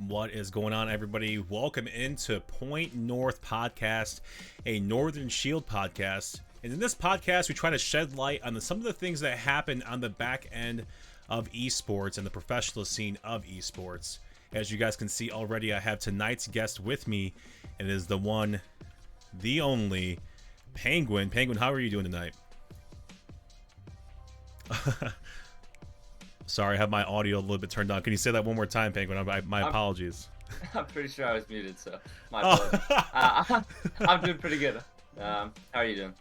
What is going on, everybody? Welcome into Point North Podcast, a Northern Shield podcast. And in this podcast, we try to shed light on some of the things that happen on the back end of esports and the professional scene of esports. As you guys can see already, I have tonight's guest with me, and it is the one, the only, Penguin. Penguin, how are you doing tonight? Sorry, I have my audio a little bit turned on. Can you say that one more time, Penguin? My apologies. I'm pretty sure I was muted, so my apologies. I'm doing pretty good. How are you doing?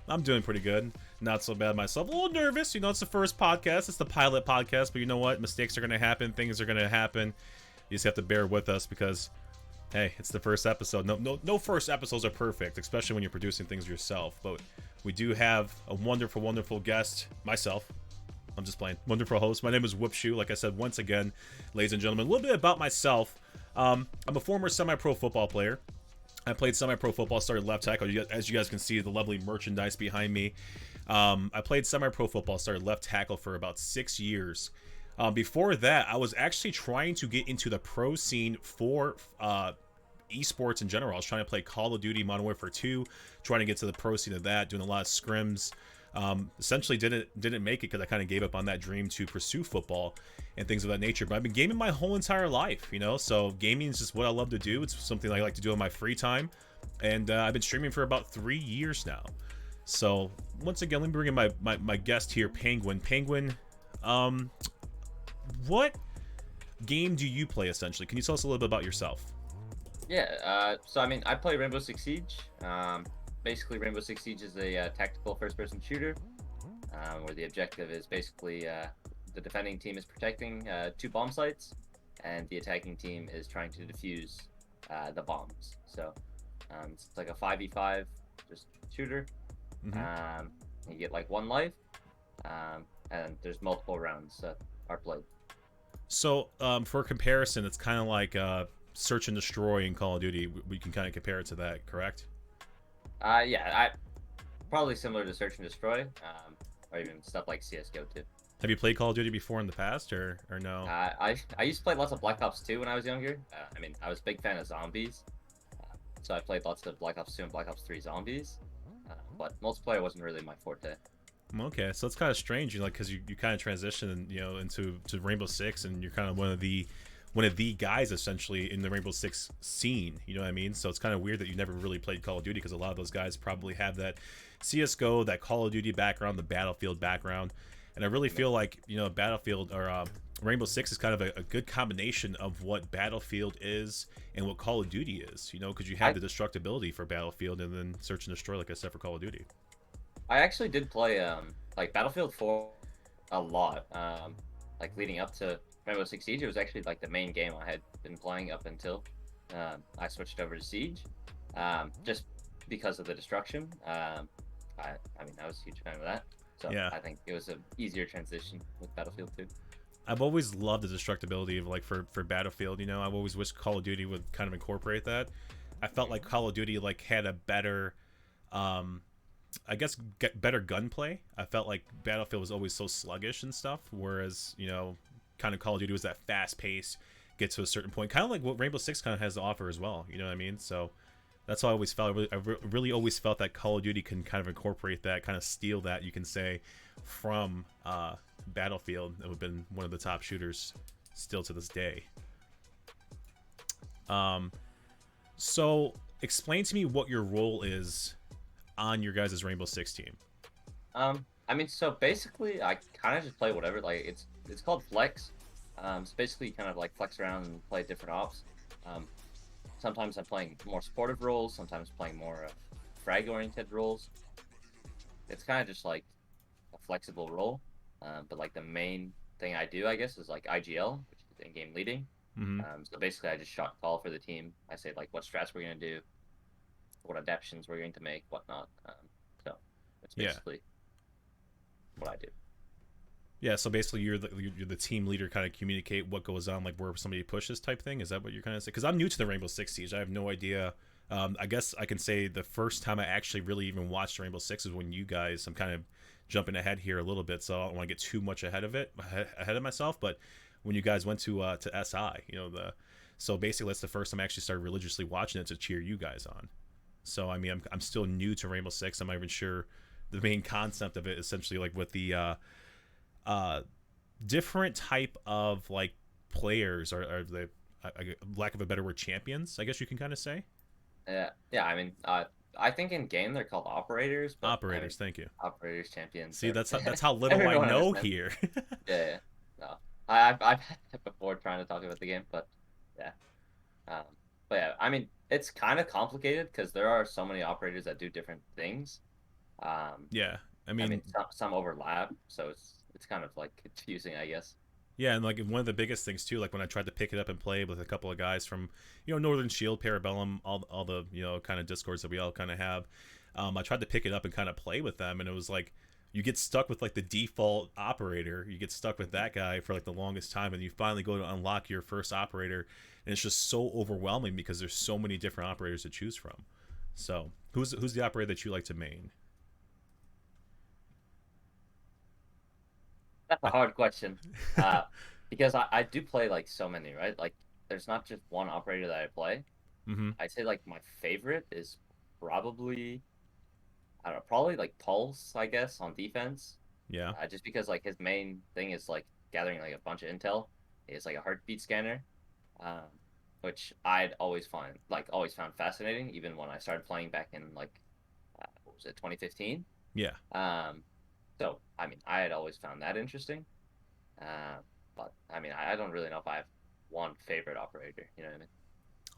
I'm doing pretty good. Not so bad myself. A little nervous. You know, it's the first podcast. It's the pilot podcast, but you know what? Mistakes are going to happen. Things are going to happen. You just have to bear with us because, hey, it's the first episode. No first episodes are perfect, especially when you're producing things yourself. But we do have a wonderful, wonderful guest, myself. I'm just playing. Wonderful host. My name is Whoopsyou. Like I said, once again, ladies and gentlemen, a little bit about myself. I'm a former semi-pro football player. I played semi-pro football, started left tackle. As you guys can see, the lovely merchandise behind me. I played semi-pro football, started left tackle for about 6 years. Before that, I was actually trying to get into the pro scene for esports in general. I was trying to play Call of Duty Modern Warfare 2, trying to get to the pro scene of that, doing a lot of scrims. Essentially didn't make it because I kind of gave up on that dream to pursue football and things of that nature. But I've been gaming my whole entire life, you know, so gaming is just what I love to do. It's something I like to do in my free time, and I've been streaming for about 3 years now. So once again, let me bring in my guest here, Penguin. Penguin, what game do you play essentially? Can you tell us a little bit about yourself? Yeah, so I mean, I play Rainbow Six Siege. Basically, Rainbow Six Siege is a tactical first-person shooter, where the objective is basically the defending team is protecting 2 bomb sites, and the attacking team is trying to defuse the bombs. So it's like a 5v5 just shooter. You get like 1 life, and there's multiple rounds that are played. So for comparison, it's kind of like Search and Destroy in Call of Duty. We can kind of compare it to that, correct? Yeah, probably similar to Search and Destroy, or even stuff like CS:GO too. Have you played Call of Duty before in the past, or no? I used to play lots of Black Ops 2 when I was younger. I mean, I was a big fan of zombies, so I played lots of Black Ops 2 and Black Ops 3 zombies, but multiplayer wasn't really my forte. Okay, so it's kind of strange, you know, because you kind of transition, you know, into Rainbow Six, and you're kind of one of the guys essentially in the Rainbow Six scene, you know what I mean? So it's kind of weird that you never really played Call of Duty, because a lot of those guys probably have that CS:GO, that Call of Duty background, the Battlefield background, and I really feel like, you know, Battlefield or Rainbow Six is kind of a good combination of what Battlefield is and what Call of Duty is, you know, because you have the destructibility for Battlefield and then Search and Destroy, like I said, for Call of Duty. I actually did play like Battlefield 4 a lot, like leading up to Rainbow Six Siege. It was actually like the main game I had been playing up until I switched over to Siege, just because of the destruction. I mean, I was a huge fan of that, so yeah. I think it was an easier transition with Battlefield 2. I've always loved the destructibility of, like, for Battlefield, you know. I've always wished Call of Duty would kind of incorporate that. I felt like Call of Duty like had a better I guess better gunplay. I felt like Battlefield was always so sluggish and stuff, whereas, you know, kind of Call of Duty was that fast pace, get to a certain point, kind of like what Rainbow Six kind of has to offer as well, you know what I mean? So that's why I always felt, I really always felt that Call of Duty can kind of incorporate that, kind of steal that, you can say, from Battlefield. It would have been one of the top shooters still to this day. So explain to me what your role is on your guys' Rainbow Six team. I mean, so basically, I kind of just play whatever. Like, it's called flex. It's basically kind of like flex around and play different ops. Sometimes I'm playing more supportive roles. Sometimes playing more frag-oriented roles. It's kind of just like a flexible role. But like the main thing I do, I guess, is like IGL, which is in-game leading. So basically, I just shot call for the team. I say like what strats we're gonna do, what adaptations we're going to make, whatnot. So that's basically what I do. Yeah, so basically you're the team leader, kind of communicate what goes on, like where somebody pushes type thing. Is that what you're kind of saying? Because I'm new to the Rainbow Six Siege. I have no idea. I guess I can say the first time I actually really even watched Rainbow Six is when you guys, I'm kind of jumping ahead here a little bit, so I don't want to get too much ahead of myself, but when you guys went to SI, you know, So basically, that's the first time I actually started religiously watching it to cheer you guys on. So I mean, I'm still new to Rainbow Six. I'm not even sure the main concept of it. Essentially, like with the uh, different type of like players or the lack of a better word, champions. I guess you can kind of say Yeah. I mean, I think in game they're called operators, but I mean, operators. Thank you. operators, champions, See, that's how little I everyone know understands. here. Yeah. No, I've had it before trying to talk about the game, but yeah. Um, but yeah, I mean, it's kind of complicated because there are so many operators that do different things. Um, Yeah, I I mean, mean, some overlap, so it's kind of like confusing, I guess. yeah, and like one of the biggest things too, like when I tried to pick it up and play with a couple of guys from, Northern Shield, Parabellum, all the kind of discords that we all kind of have. I tried to pick it up and kind of play with them, and it was like you get stuck with like the default operator. You get stuck with that guy for like the longest time, and you finally go to unlock your first operator, and it's just so overwhelming because there's so many different operators to choose from. So who's the operator that you like to main? That's a hard question, uh, because I do play like so many, right? Like, there's not just one operator that I play. Mm-hmm. I'd say like my favorite is probably I don't know, probably like Pulse, I guess, on defense. Yeah. Just because like his main thing is like gathering like a bunch of intel. It's like a heartbeat scanner, um, which I'd always found fascinating, even when I started playing back in like what was it, 2015. Yeah. Um, so I mean, I had always found that interesting. Uh, but I mean, I don't really know if I have one favorite operator. You know what I mean?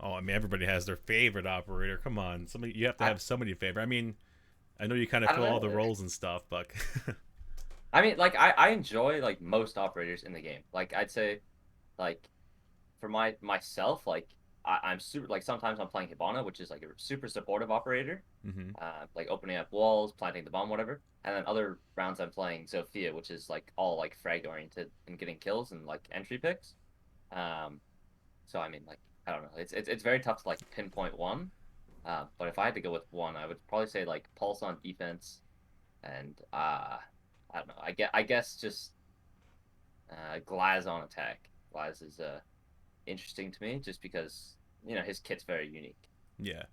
Oh, I mean, everybody has their favorite operator. Come on, somebody you have to I have somebody favorite. I mean, I know you kind of I don't fill all know. the roles and stuff, but I mean, like I enjoy like most operators in the game. Like I'd say, like for myself, like I'm super like sometimes I'm playing Hibana, which is like a super supportive operator, hmm like opening up walls, planting the bomb, whatever. And then other rounds I'm playing Zofia, which is like all like frag oriented and getting kills and like entry picks. Um, so I mean, like I don't know, it's very tough to like pinpoint one. But if I had to go with one, I would probably say like Pulse on defense and I don't know. I guess just Glaz on attack. Glaz is interesting to me just because his kit's very unique. yeah.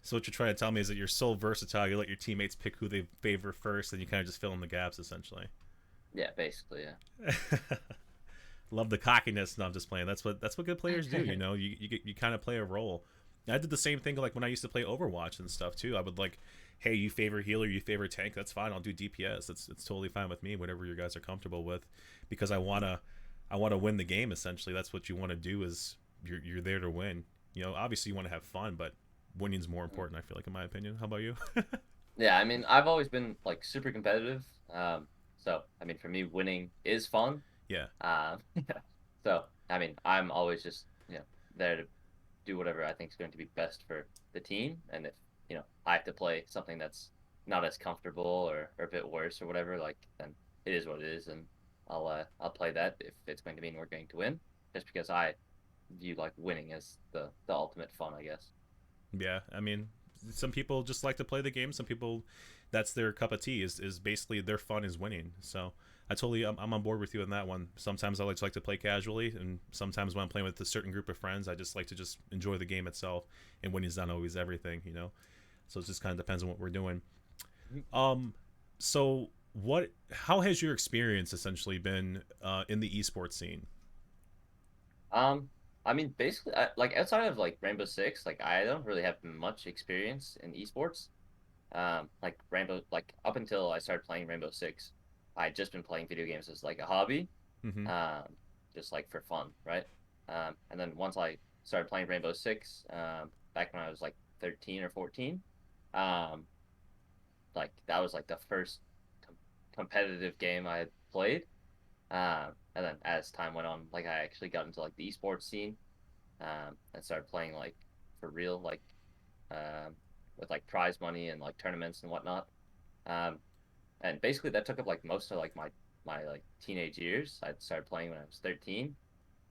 So what you're trying to tell me is that you're so versatile. You let your teammates pick who they favor first, and you kind of just fill in the gaps, essentially. Yeah, basically, Love the cockiness. No, I'm just playing. That's what good players do. yeah. You kind of play a role. I did the same thing like when I used to play Overwatch and stuff too. I would like, hey, you favor healer, you favor tank. That's fine. I'll do DPS. It's totally fine with me. Whatever you guys are comfortable with, because I wanna win the game. Essentially, that's what you want to do. Is you're there to win. Obviously you want to have fun, but winning's more important. I feel like, in my opinion. How about you? Yeah, I mean, I've always been like super competitive. So I mean, for me, winning is fun. Yeah. So I mean, I'm always just there to do whatever I think is going to be best for the team. And if I have to play something that's not as comfortable or a bit worse or whatever, like then it is what it is, and I'll play that if it's going to mean we're going to win, just because I view like winning as the ultimate fun, I guess. Yeah, I mean, some people just like to play the game. Some people, that's their cup of tea. Is basically their fun is winning. So I'm on board with you on that one. Sometimes I like to play casually, and sometimes when I'm playing with a certain group of friends, I just like to just enjoy the game itself. And winning's not always everything. So it just kind of depends on what we're doing. Um, so How has your experience essentially been in the esports scene? Um, I mean, basically, like outside of like Rainbow Six, like I don't really have much experience in esports. Like like up until I started playing Rainbow Six, I had just been playing video games as like a hobby, Mm-hmm. um, just like for fun, right? And then once I started playing Rainbow Six, back when I was like 13 or 14, um, like that was like the first competitive game I had played. And then as time went on, like I actually got into like the esports scene, and started playing like for real, like um, with like prize money and like tournaments and whatnot. Um, and basically that took up like most of like my like teenage years. I started playing when I was 13,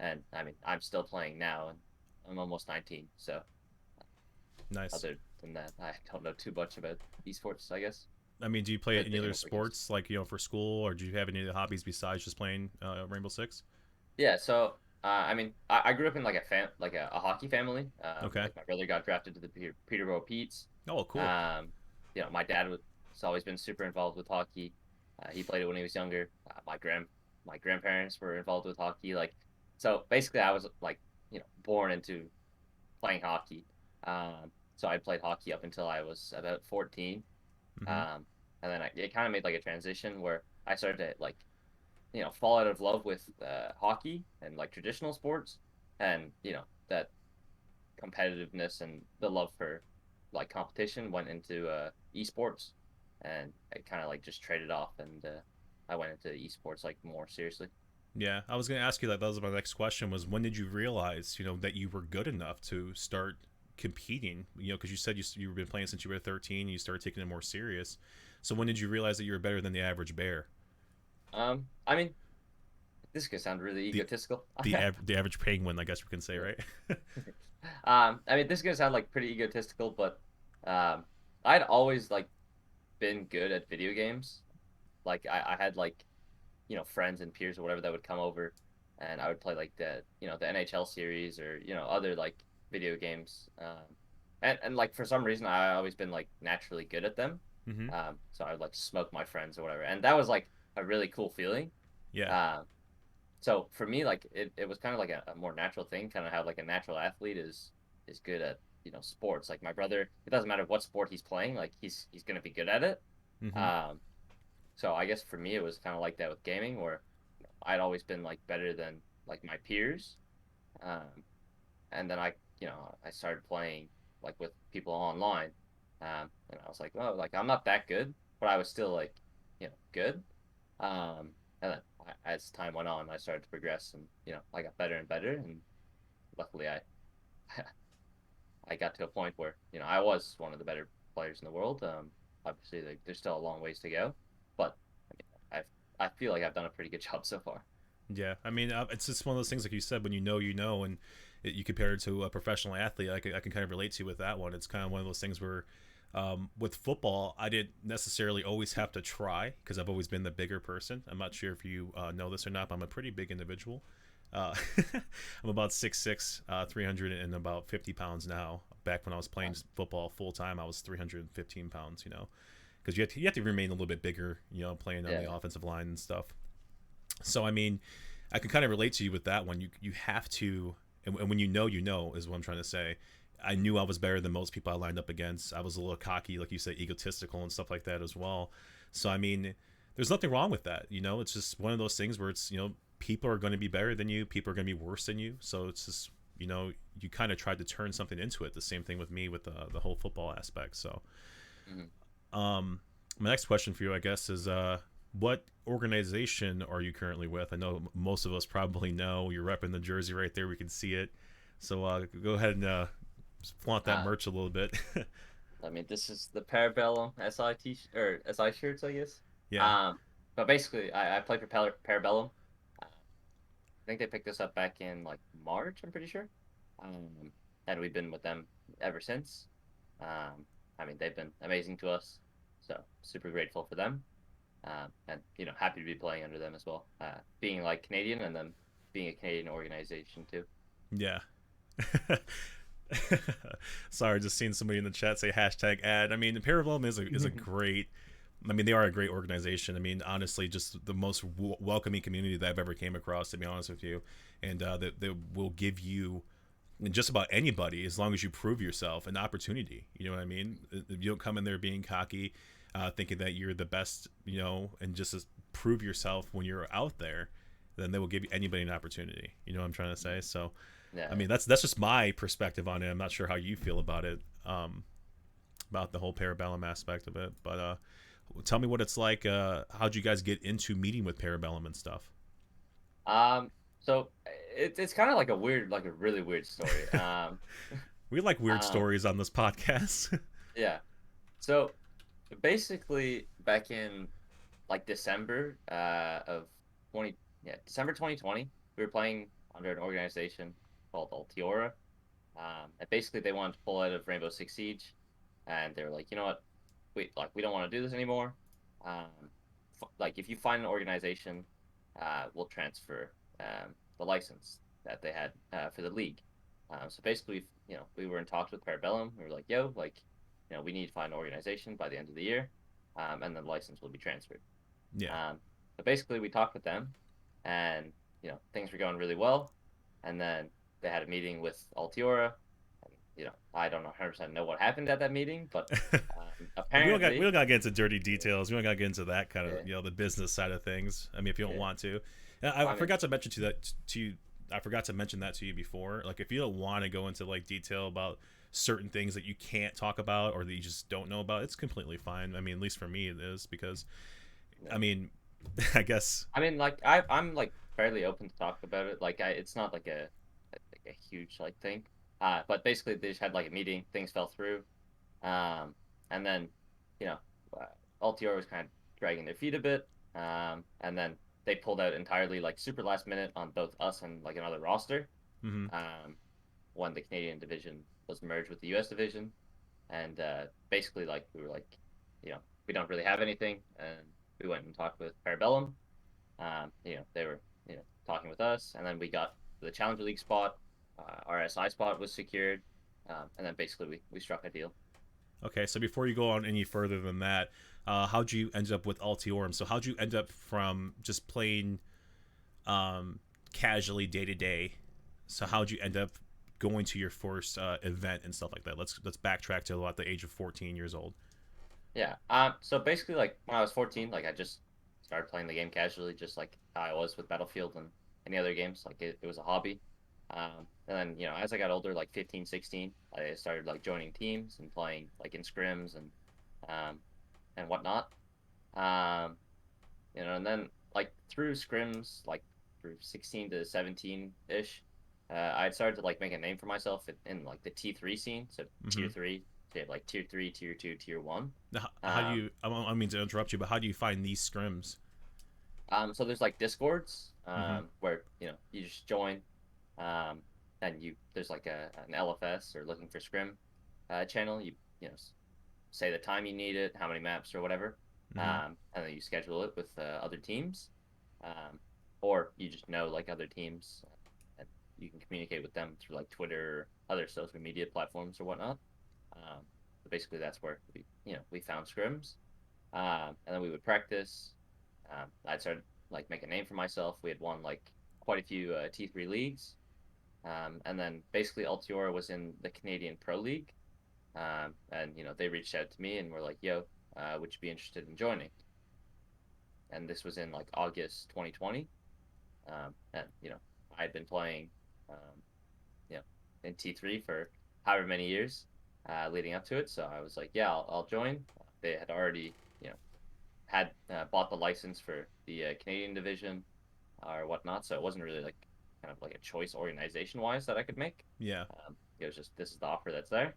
and I mean I'm still playing now, and I'm almost 19. So Nice. other than that, I don't know too much about esports, I guess. I mean, do you play any The other indoor games. sports like for school, or do you have any other hobbies besides just playing Rainbow Six? Yeah, so I mean, I grew up in like a hockey family. Okay. Like my brother got drafted to the Peterborough Petes. Oh, cool. Um, my dad was has always been super involved with hockey. He played it when he was younger. My grandparents were involved with hockey. Like, so basically, I was like, born into playing hockey. So I played hockey up until I was about 14. Hmm. Um, and then it kind of made like a transition where I started to like fall out of love with hockey and like traditional sports, and that competitiveness and the love for like competition went into esports, and I kind of like just traded off, and I went into esports like more seriously. Yeah, I was going to ask you that. That was my next question. Was when did you realize, that you were good enough to start competing? Because you said you've been playing since you were 13. And you started taking it more serious. So when did you realize that you were better than the average bear? I mean, this could sound really The egotistical. the average penguin, I guess we can say, Yeah. right? I mean, this is gonna sound like pretty egotistical, but um, I'd always like been good at video games. Like I had like friends and peers or whatever that would come over, and I would play like the NHL series or other like video games. And like for some reason I always been like naturally good at them. Hmm. So I would like smoke my friends or whatever, and that was like a really cool feeling. Yeah. Um, so for me, like it was kind of like a more natural thing, kind of how like a natural athlete is good at sports. Like my brother, it doesn't matter what sport he's playing, like he's gonna be good at it. Hmm. Um, so I guess for me it was kind of like that with gaming, where I'd always been like better than like my peers. Um, and then I started playing like with people online. And I was like, oh, like I'm not that good, but I was still like, good. And then as time went on, I started to progress, and I got better and better. And luckily, I got to a point where I was one of the better players in the world. Obviously, like, there's still a long ways to go, but I mean, I feel like I've done a pretty good job so far. Yeah. I mean, it's just one of those things, like you said, when you know, and you compare it to a professional athlete. I can kind of relate to you with that one. It's kind of one of those things where, with football, I didn't necessarily always have to try because I've always been the bigger person. I'm not sure if you know this or not, but I'm a pretty big individual. Uh, I'm about 6'6", 300 and about 50 pounds now. Back when I was playing football full time, I was 315 pounds. Because you have to remain a little bit bigger. Playing on Yeah, the offensive line and stuff. So I mean, I can kind of relate to you with that one. You have to, and when is what I'm trying to say. I knew I was better than most people I lined up against. I was a little cocky, like you say, egotistical and stuff like that as well. So I mean, there's nothing wrong with that. It's just one of those things where it's people are going to be better than you, people are going to be worse than you. So it's just you kind of tried to turn something into it. The same thing with me with the whole football aspect. So hmm um, my next question for you, I guess, is what organization are you currently with? I know most of us probably know. You're repping the jersey right there. We can see it. So go ahead and flaunt that uh, merch a little bit. I mean, this is the Parabellum or SI shirts, I guess. Yeah. Um, but basically, I played for Parabellum. I think they picked us up back in like March, I'm pretty sure. And we've been with them ever since. Um, I mean, they've been amazing to us, so super grateful for them. And happy to be playing under them as well. Being like Canadian and then being a Canadian organization too. Yeah. Sorry, just seeing somebody in the chat say hashtag ad. I mean, Parabellum is a great. I mean, they are a great organization. I mean, honestly, just the most welcoming community that I've ever came across. To be honest with you, and they will give you just about anybody, as long as you prove yourself, an opportunity. You know what I mean? You don't come in there being cocky, thinking that you're the best, and just prove yourself when you're out there. Then they will give anybody an opportunity. You know what I'm trying to say? So I Yeah. mean, that's just my perspective on it. I'm not sure how you feel about it, about the whole Parabellum aspect of it. But tell me what it's like. How'd you guys get into meeting with Parabellum and stuff? So it's kind of like like a really weird story. We like weird Um, stories on this podcast. yeah. So basically, back in like December of 20 yeah, December 2020, we were playing under an organization called Altiora. And basically they wanted to pull out of Rainbow Six Siege, and they were like, you know what, we don't want to do this anymore. Like if you find an organization, we'll transfer the license. that they had for the league. So basically, we were in talks with Parabellum. We were like, yo, like, we need to find an organization by the end of the year, and then the license will be transferred. Yeah. Um, but basically, we talked with them, and things were going really well. And then they had a meeting with Altiora. And, I don't 100% know what happened at that meeting, but We don't apparently, gotta get into dirty details. We don't gotta get into that kind of yeah, the business side of things. I mean, if you don't yeah. want to, Well, I I mean, forgot to mention to that to you. I forgot to mention that to you before. Like, if you don't want to go into like detail about certain things that you can't talk about or that you just don't know about, it's completely fine. I mean, at least for me, it is because I no. mean, I guess. I mean, like I'm like fairly open to talk about it. Like it's not like a huge like thing. But basically they just had like a meeting. Things fell through. And then, you know, uh, Altior was kind of dragging their feet a bit. And then they pulled out entirely like super last minute on both us and like another roster. Mm-hmm. Um, when the Canadian division was merged with the U.S. division, and basically like we were like, we don't really have anything, and we went and talked with Parabellum. They were talking with us, and then we got the Challenger League spot. Our SI spot was secured, and then basically we struck a deal. Okay, so before you go on any further than that, how'd you end up with Altiorum? So how'd you end up from just playing um, casually day to day? So how'd you end up going to your first event and stuff like that? Let's backtrack to about the age of 14 years old. Yeah. So basically, like when I was 14, like I just started playing the game casually, just like how I was with Battlefield and any other games. Like it was a hobby. And then as I got older, like 15, 16, I started like joining teams and playing like in scrims um and whatnot. Um, and then like through scrims, like through 16 to 17 ish, I had started to like make a name for myself in like the T3 scene. So Mm-hmm. tier three, so you have like tier three, tier two, tier one. Now, how do Um, you? I don't mean to interrupt you, but how do you find these scrims? so there's like discords, Mm-hmm. where you just join, um, and there's like an LFS or looking for scrim, channel. You say the time you need it, how many maps or whatever, Mm-hmm. and then you schedule it with other teams, um, or you just know like other teams, and you can communicate with them through like Twitter, or other social media platforms or whatnot. But basically, that's where we found scrims, and then we would practice. I'd started like make a name for myself. We had won like quite a few T3 leagues, and then basically Altiora was in the Canadian Pro League, and they reached out to me and were like, "Yo, would you be interested in joining?" And this was in like August 2020, and I had been playing, um, you know, in T3 for however many years leading up to it. So I was like, "Yeah, I'll join." They had already, had bought the license for the Canadian division or whatnot, so it wasn't really like kind of like a choice organization wise that I could make. Yeah. It was just this is the offer that's there.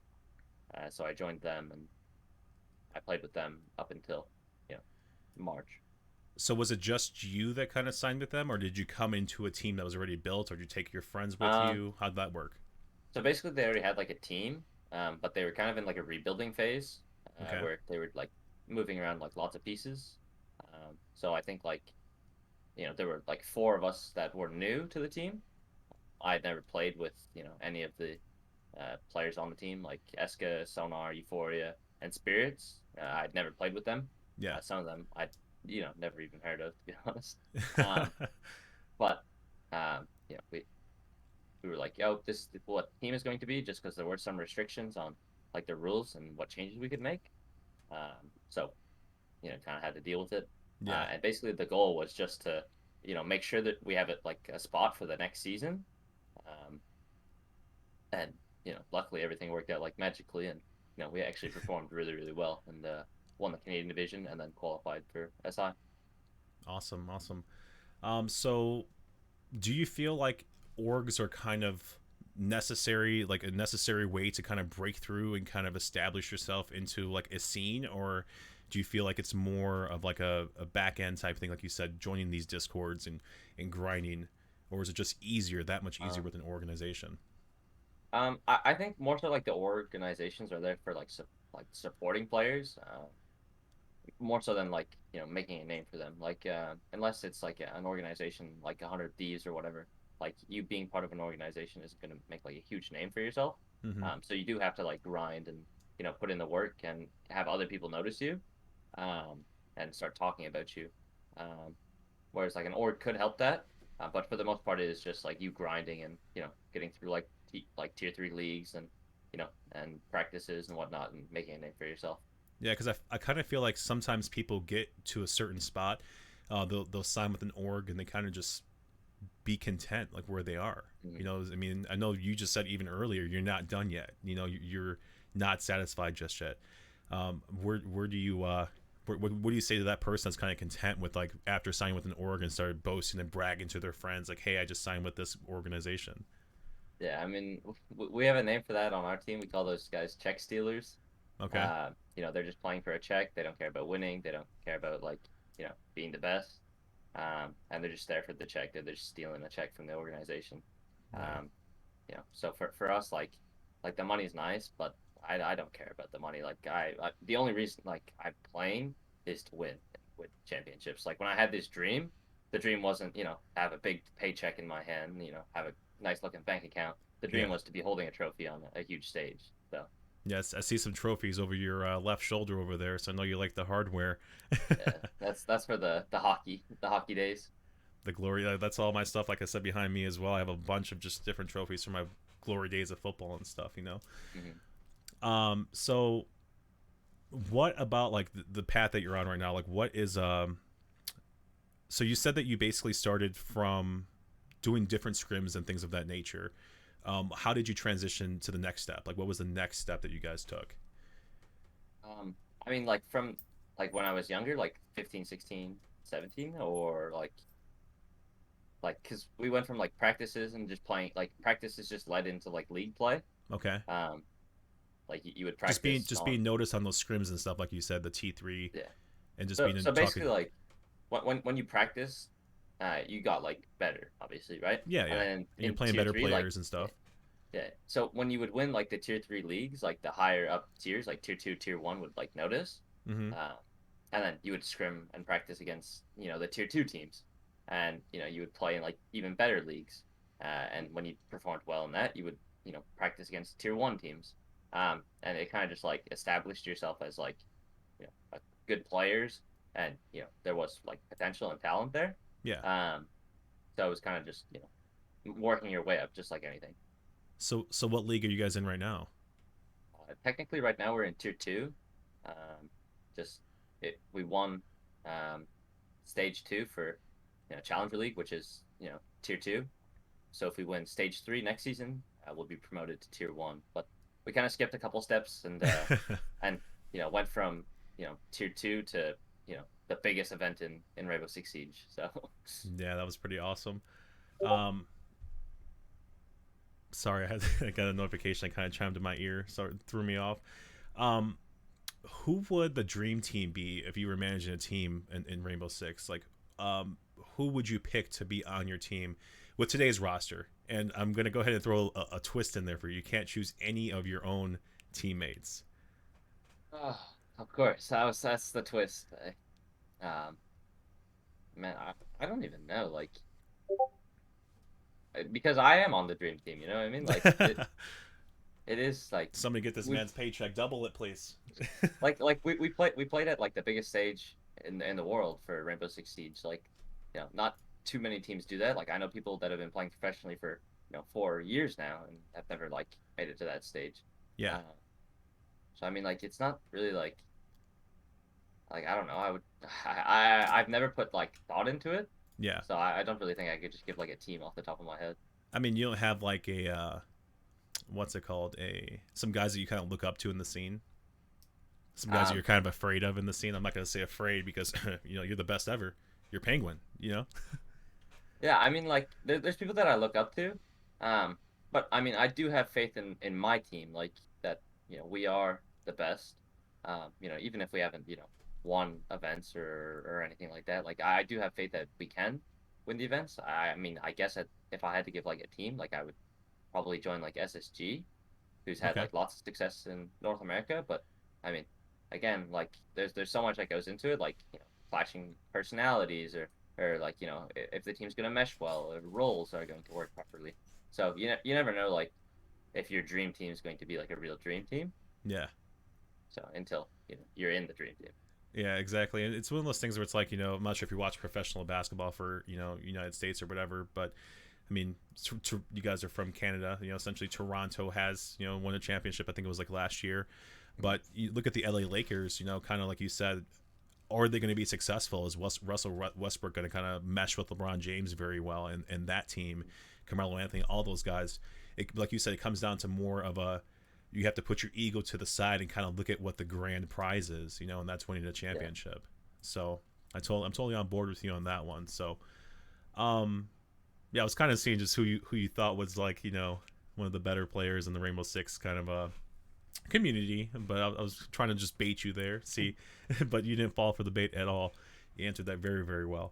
So I joined them and I played with them up until you know March. So was it just you that kind of signed with them, or did you come into a team that was already built, or did you take your friends with Um, you? How'd that work? so basically they already had like a team, but they were kind of in like a rebuilding phase, Okay. where they were like moving around like lots of pieces. So I think like there were like four of us that were new to the team. I had never played with any of the players on the team like Eska, Sonar, Euphoria, and Spirits. I'd never played with them. Yeah. Some of them I'd never even heard of, to be honest. Um, but we were like, "Yo, this is what the team is going to be," just because there were some restrictions on like the rules and what changes we could make. So kind of had to deal with it. Yeah. And basically, the goal was just to make sure that we have it like a spot for the next season. Um, and luckily everything worked out like magically, and we actually performed really, really well and won the Canadian division and then qualified for SI. Awesome. Awesome. So do you feel like orgs are kind of necessary, like a necessary way to kind of break through and kind of establish yourself into like a scene, or do you feel like it's more of like a back end type thing, like you said, joining these discords and grinding, or is it just easier, that much easier Um, with an organization? I think more so like the organizations are there for like supporting players, more so than like making a name for them. Like unless it's like an organization like 100 Thieves or whatever, like you being part of an organization is going to make like a huge name for yourself. Hmm. So you do have to like grind and put in the work and have other people notice you, um, and start talking about you. Um, Whereas like an org could help that, but for the most part, it is just like you grinding and getting through like like tier 3 leagues and and practices and whatnot and making a name for yourself. Yeah, because I kind of feel like sometimes people get to a certain spot, they'll sign with an org and they kind of just be content like where they are. Mm-hmm. I mean, I know you just said even earlier you're not done yet. You're not satisfied just yet. Where do you what do you say to that person that's kind of content with like after signing with an org and started boasting and bragging to their friends like, hey, I just signed with this organization? Yeah, I mean, we have a name for that on our team. We call those guys check stealers. Okay. They're just playing for a check. They don't care about winning. They don't care about like, being the best. And they're just there for the check. They're just stealing a check from the organization. Right. Um, so for us, like the money's nice, but I don't care about the money. Like the only reason like I'm playing is to win championships. Like when I had this dream, the dream wasn't have a big paycheck in my hand, have a nice looking bank account. The dream Yeah. was to be holding a trophy on a huge stage. So Yes, I see some trophies over your left shoulder over there, so I know you like the hardware. yeah, that's for the hockey days. The glory, that's all my stuff. Like I said, behind me as well. I have a bunch of just different trophies from my glory days of football and stuff. Hmm. So what about like the path that you're on right now? Like, what is So you said that you basically started from doing different scrims and things of that nature. How did you transition to the next step? Like, what was the next step that you guys took? Um, I mean, like from like when I was younger, like 15, 16, 17, or like because we went from like practices and just playing like practices just led into like league play. Okay. Um, like you would Just being practice just on being noticed on those scrims and stuff, like you said, the T3, yeah. and just So being so basically talking. like when you practice, you got like better, obviously, right? Yeah, And yeah. then And you're in playing tier better three, like players and yeah, stuff. yeah. So when you would win like the tier 3 leagues, like the higher up tiers, like tier 2, tier 1 would like notice. Mm-hmm. Uh, and then you would scrim and practice against, the tier 2 teams. And, you would play in like even better leagues. And when you performed well in that, you would, practice against tier 1 teams. And it kind of just like established yourself as like, a good players. And, there was like potential and talent there. Yeah. Um, so it was kind of just, working your way up just like anything. So what league are you guys in right now? Technically, right now we're in tier 2. Um, just we won um, stage 2 for Challenger League, which is tier 2. So if we win stage 3 next season, we'll be promoted to tier 1. But we kind of skipped a couple steps and went from tier 2 to the biggest event in Rainbow Six Siege. So Yeah, that was pretty awesome. Um, Sorry, I got a notification that kind of chimed in my ear, so it threw me off. Um, who would the dream team be if you were managing a team in Rainbow Six? Like, who would you pick to be on your team with today's roster? And I'm gonna go ahead and throw a twist in there for you. You can't choose any of your own teammates. oh, of course, that's the twist. Man, I don't even know. Like because I am on the dream team, you know what I mean? Like it is like Somebody get this we man's paycheck. Double it, please. we played at like the biggest stage in the world for Rainbow Six Siege. Like, not too many teams do that. Like I know people that have been playing professionally for 4 years now and have never like made it to that stage. Yeah, Uh, so I mean, like it's not really like I don't know. I would I've never put like thought into it, yeah. so I don't really think I could just give like a team off the top of my head. I mean, you don't have like a what's it called? A some guys that you kind of look up to in the scene. Some guys that Um, you're kind of afraid of in the scene. I'm not gonna say afraid because you're the best ever. You're Penguin. Yeah, I mean, like there's people that I look up to, um, but I mean, I do have faith in my team, like that. We are the best. Even if we haven't, won events or anything like that, like I do have faith that we can win the events. I mean, I guess if I had to give like a team, like I would probably join like SSG, who's had Okay. like lots of success in North America. But I mean, again, like there's so much that goes into it, like clashing personalities or or like if the team's gonna mesh well, or roles are going to work properly. So you never know like if your dream team is going to be like a real dream team. Yeah. So until you're in the dream team. Yeah, exactly. And it's one of those things where it's like, I'm not sure if you watch professional basketball for, United States or whatever, but I mean, you guys are from Canada. Essentially Toronto has, won a championship. I think it was like last year. But you look at the LA Lakers, kind of like you said, are they going to be successful? Is Russell Westbrook going to kind of mesh with LeBron James very well and that team, Carmelo Anthony, all those guys? Like you said, it comes down to more of a, you have to put your ego to the side and kind of look at what the grand prize is, and that's winning a championship. Yeah. So I'm totally on board with you on that one. So, yeah, I was kind of seeing just who you thought was like, one of the better players in the Rainbow Six kind of community, but I was trying to just bait you there, see, but you didn't fall for the bait at all. You answered that very, very well.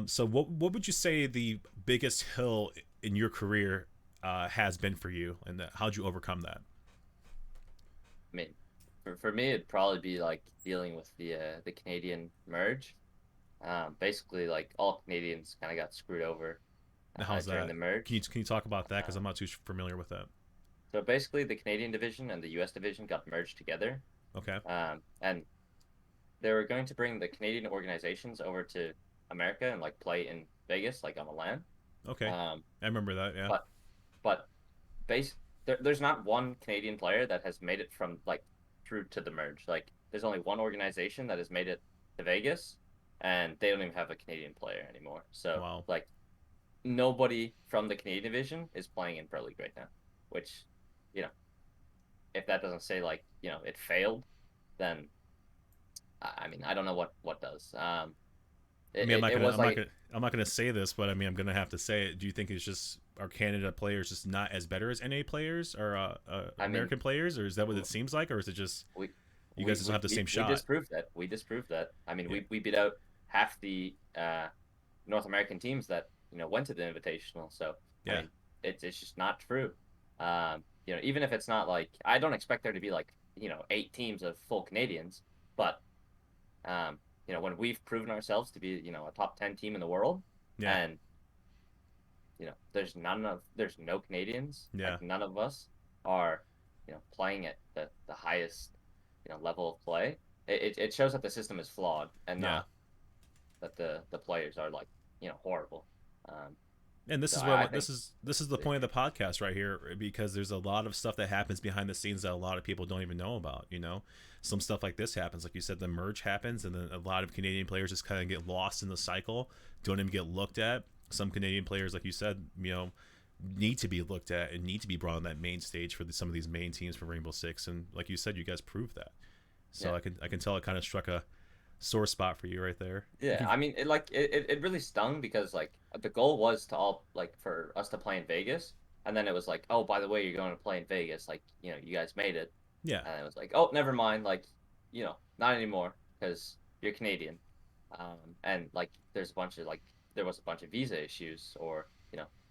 So what would you say the biggest hill in your career has been for you, and how'd you overcome that? I mean, for me, it'd probably be like dealing with the Canadian merge. Basically, like all Canadians kind of got screwed over How's during that? the merge. Can you talk about that, because I'm not too familiar with that? So basically, the Canadian division and the U.S. division got merged together. Okay. And they were going to bring the Canadian organizations over to America and like play in Vegas, like on the LAN. Okay. I remember that. Yeah. But there's not one Canadian player that has made it from like through to the merge. Like there's only one organization that has made it to Vegas, and they don't even have a Canadian player anymore. So wow. Like nobody from the Canadian division is playing in Pro League right now, which if that doesn't say like it failed, then I mean I don't know what does. I mean, I'm not gonna say this, but I mean, I'm gonna have to say it. Do you think it's just are Canada players just not as better as NA players or American players, or is that what it seems like, or is it just you guys just don't have the same shot? We disproved that. I mean, Yeah. we beat out half the North American teams that went to the Invitational. So yeah. I mean, it's just not true. Even if it's not like I don't expect there to be like 8 teams of full Canadians, but when we've proven ourselves to be a top 10 team in the world, yeah. and there's no Canadians, yeah. like none of us are playing at the highest level of play. It shows that the system is flawed and not that the players are like horrible. And this is what this is the point of the podcast right here, because there's a lot of stuff that happens behind the scenes that a lot of people don't even know about. Some stuff like this happens, like you said, the merge happens, and then a lot of Canadian players just kind of get lost in the cycle, don't even get looked at. Some Canadian players, like you said, need to be looked at and need to be brought on that main stage for some of these main teams for Rainbow Six, and like you said, you guys proved that. So I can tell it kind of struck a sore spot for you right there. Yeah, I mean, it really stung because like the goal was to all like for us to play in Vegas, and then it was like, oh, by the way, you're going to play in Vegas, like you guys made it. Yeah. And it was like, oh, never mind, like not anymore because you're Canadian, and like there was a bunch of visa issues, or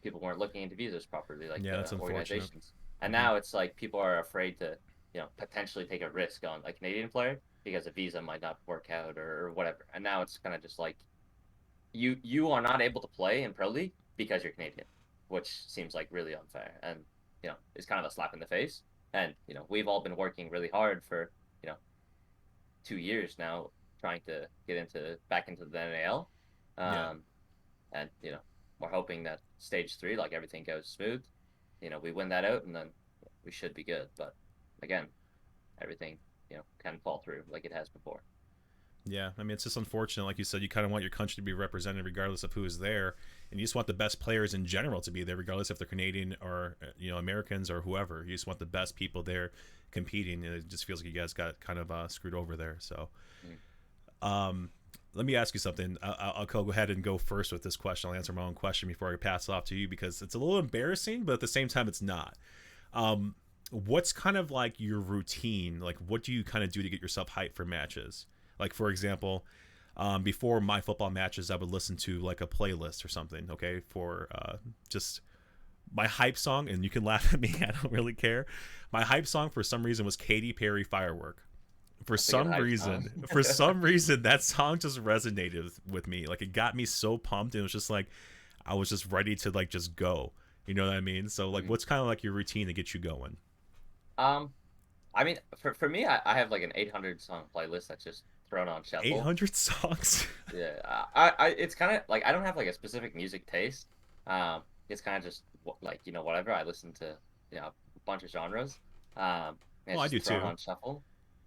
people weren't looking into visas properly, like that's organizations, and now it's like people are afraid to potentially take a risk on a Canadian player because a visa might not work out or whatever. And now it's kind of just like you are not able to play in Pro League because you're Canadian, which seems like really unfair, and it's kind of a slap in the face. And we've all been working really hard for 2 years now trying to get back into the NAL, and we're hoping that stage 3, like everything goes smooth, we win that out, and then we should be good. But again, everything can fall through like it has before. Yeah, I mean, it's just unfortunate. Like you said, you kind of want your country to be represented regardless of who is there, and you just want the best players in general to be there, regardless if they're Canadian or Americans or whoever. You just want the best people there competing, and it just feels like you guys got kind of screwed over there. So, let me ask you something. I'll go ahead and go first with this question. I'll answer my own question before I pass it off to you, because it's a little embarrassing, but at the same time, it's not. What's kind of like your routine? Like, what do you kind of do to get yourself hyped for matches? Like, for example, before my football matches, I would listen to like a playlist or something, okay, for just my hype song. And you can laugh at me, I don't really care. My hype song for some reason was Katy Perry Firework. For That's a good some hype song. reason, for some reason, that song just resonated with me. Like it got me so pumped, and it was just like I was just ready to like just go. You know what I mean? So like, Mhm. what's kind of like your routine to get you going? Um, I mean, for me, I have like an 800 song playlist that's just thrown on Eight shuffle. hundred songs. Yeah, it's kind of like I don't have like a specific music taste. It's kind of just like whatever I listen to, a bunch of genres. And Oh, it's I do just thrown too. on shuffle.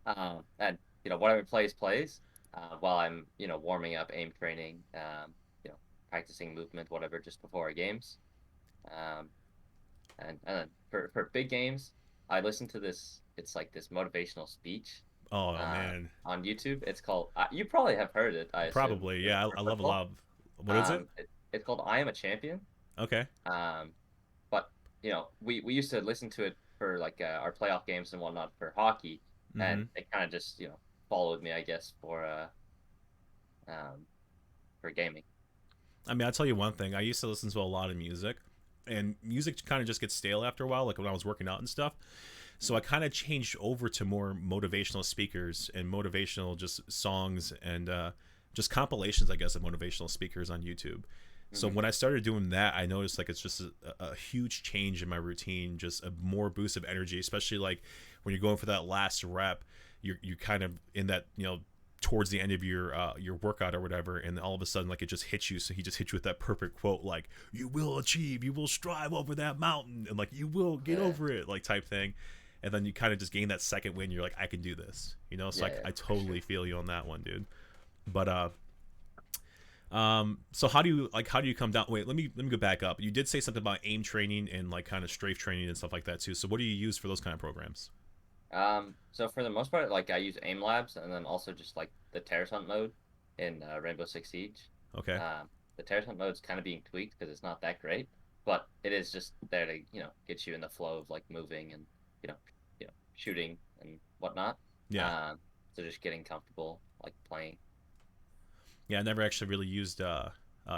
And whatever plays. While I'm warming up, aim training, practicing movement, whatever, just before our games. Um, and then for big games, I listen to this. It's like this motivational speech Oh man, on YouTube. It's called. You probably have heard it, I assume, probably. for, Yeah, for I love a football. lot of. What is it? It's called "I Am a Champion." Okay. Um, but we used to listen to it for like our playoff games and whatnot for hockey, and Mm-hmm. it kind of just followed me, I guess, um, for gaming. I mean, I'll tell you one thing. I used to listen to a lot of music, and music kind of just gets stale after a while, like when I was working out and stuff. So I kind of changed over to more motivational speakers and motivational just songs and just compilations, I guess, of motivational speakers on YouTube. So Mm-hmm. when I started doing that, I noticed like it's just a huge change in my routine, just a more boost of energy, especially like when you're going for that last rep, you kind of in that towards the end of your workout or whatever, and all of a sudden like it just hits you. So he just hits you with that perfect quote like you will achieve, you will strive over that mountain, and like you will get Yeah, over it, like type thing. And then you kind of just gain that second win. You're like, I can do this, So yeah, I for sure. totally feel you on that one, dude. But so how do you come down? Wait, let me go back up. You did say something about aim training and like kind of strafe training and stuff like that too. So what do you use for those kind of programs? So for the most part, like I use aim labs and then also just like the terrace hunt mode in Rainbow Six Siege. Okay. The terrace hunt mode's kind of being tweaked because it's not that great, but it is just there to get you in the flow of like moving and shooting and whatnot. Yeah. Um, so just getting comfortable like playing. Yeah, I never actually really used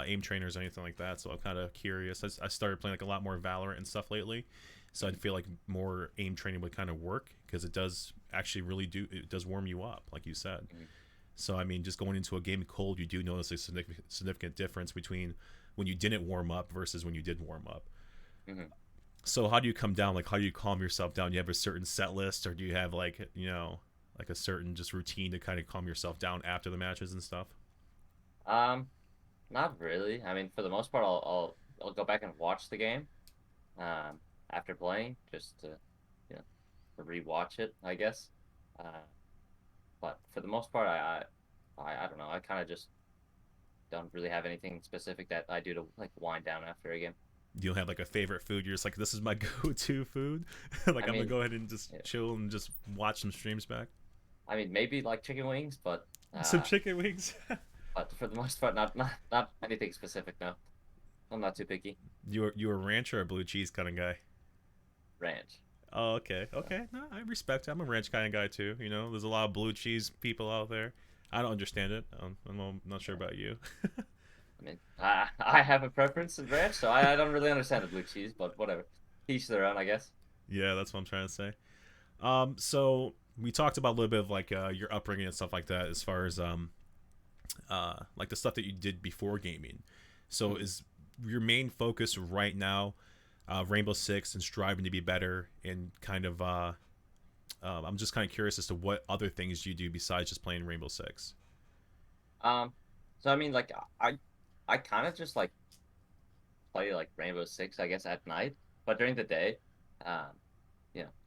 aim trainers or anything like that, so I'm kind of curious. I started playing like a lot more Valorant and stuff lately, so I Mhm. feel like more aim training would kind of work because it does actually really do it does warm you up, like you said. Mhm. So I mean, just going into a game cold, you do notice a significant difference between when you didn't warm up versus when you did warm up. Mhm. So how do you come down? Like how do you calm yourself down? You have a certain set list, or do you have like a certain just routine to kind of calm yourself down after the matches and stuff? Um, Not really. I mean, for the most part, I'll go back and watch the game um, after playing just to you know rewatch it, I guess. Uh, but for the most part, I don't know. I kind of just don't really have anything specific that I do to like wind down after a game. You don't have like a favorite food. You're just like, this is my go-to food. Like I I'm gonna mean, go ahead and just yeah, chill and just watch some streams back. maybe like chicken wings, Some chicken wings. but for the most part, not anything specific. No, I'm not too picky. You a ranch or a blue cheese kind of guy? Ranch. Oh, okay, So, okay. No, I respect it. I'm a ranch kind of guy too. There's a lot of blue cheese people out there. I don't understand it. I'm not sure yeah. about you. I mean, I have a preference in ranch, so I don't really understand the blue cheese, but whatever. Each their own, I guess. Yeah, that's what I'm trying to say. So we talked about a little bit of like your upbringing and stuff like that, as far as like the stuff that you did before gaming. So Mhm. is your main focus right now Rainbow Six and striving to be better and kind of I'm just kind of curious as to what other things you do besides just playing Rainbow Six. Um, so I mean, like I kind of just like play like Rainbow Six, I guess, at night, but during the day, um,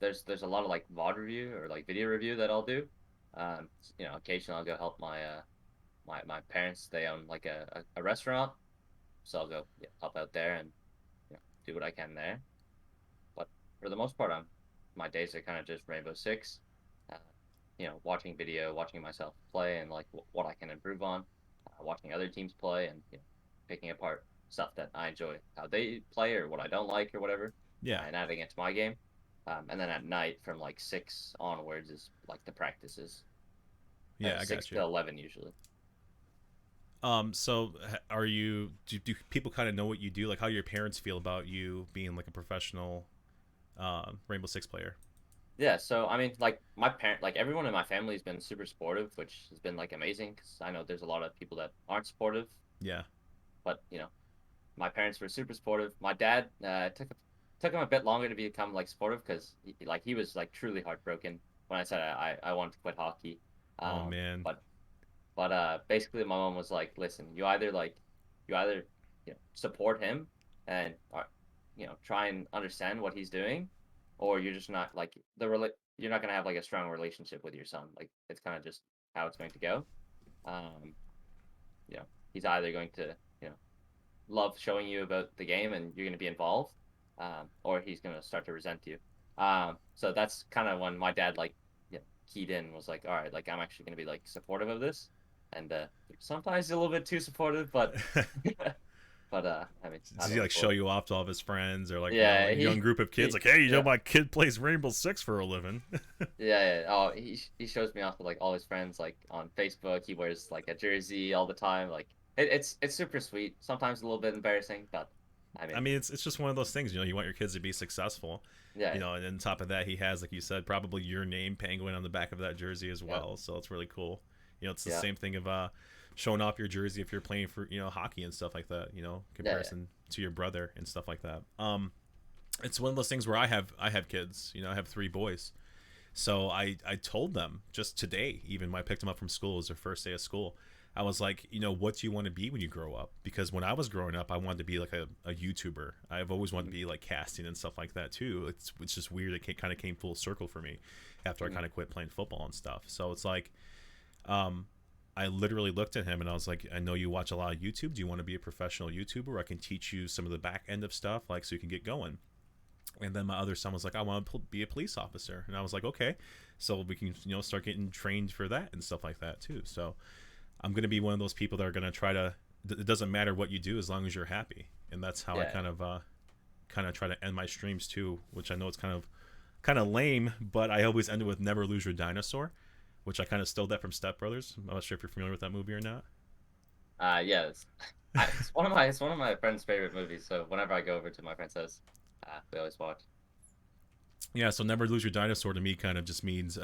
there's a lot of like VOD review or like video review that I'll do. Occasionally I'll go help my parents. They own like a restaurant, so I'll go help out there and do what I can there. But for the most part, my days are kind of just Rainbow Six, uh, watching video, watching myself play, and like what I can improve on, watching other teams play, and picking apart stuff that I enjoy, how they play or what I don't like or whatever, Yeah, and adding it to my game. And then at night, from like 6 onwards, is like the practices, yeah, I six got you. to 11 usually. So are you do people kind of know what you do? Like how do your parents feel about you being like a professional Rainbow Six player? Yeah, so I mean, like my parent, like everyone in my family has been super supportive, which has been like amazing because I know there's a lot of people that aren't supportive, Yeah. but my parents were super supportive. My dad took him a bit longer to become like supportive because he was like truly heartbroken when I said I wanted to quit hockey. Oh Um, man. but basically my mom was like, listen, you either support him and try and understand what he's doing, or you're just not like you're not gonna have like a strong relationship with your son. Like it's kind of just how it's going to go. Um, you know, he's either going to you know love showing you about the game and you're going to be involved, or he's going to start to resent you. So that's kind of when my dad like keyed in, was like, all right, like I'm actually going to be like supportive of this, and sometimes he's a little bit too supportive, but I mean, I Does don't he know. like show you off to all of his friends, or like Yeah, like a young group of kids? he Like, hey, yeah. my kid plays Rainbow Six for a living. Yeah. Oh, he shows me off with like all his friends like on Facebook. He wears like a jersey all the time. Like it's super sweet. Sometimes a little bit embarrassing, but I I mean, mean, it's just one of those things. You want your kids to be successful. yeah, And on top of that, he has, like you said, probably your name, Penguin, on the back of that jersey as yeah, well. So it's really cool. It's the yeah, same thing of showing off your jersey if you're playing for hockey and stuff like that. yeah. Comparison to your brother and stuff like that. It's one of those things where I have kids. I have 3 boys. So I told them just today, even when I picked them up from school, it was their first day of school. I was like, what do you want to be when you grow up? Because when I was growing up, I wanted to be like a YouTuber. I've always wanted to be like casting and stuff like that too. It's just weird. It kind of came full circle for me after I Mm-hmm. kind of quit playing football and stuff. So it's like, um, I literally looked at him and I was like, I know you watch a lot of YouTube. Do you want to be a professional YouTuber? I can teach you some of the back end of stuff, like so you can get going. And then my other son was like, I want to be a police officer. And I was like, okay, so we can start getting trained for that and stuff like that too. So I'm going to be one of those people that are going to try to, it doesn't matter what you do as long as you're happy. And that's how I Yeah. kind of try to end my streams too, which I know it's kind of lame, but I always end it with never lose your dinosaur, which I kind of stole that from Step Brothers. I'm not sure if you're familiar with that movie or not. Yeah. It's one of my friend's favorite movies. So whenever I go over to my friend's house, we always watch. Yeah, so never lose your dinosaur to me kind of just means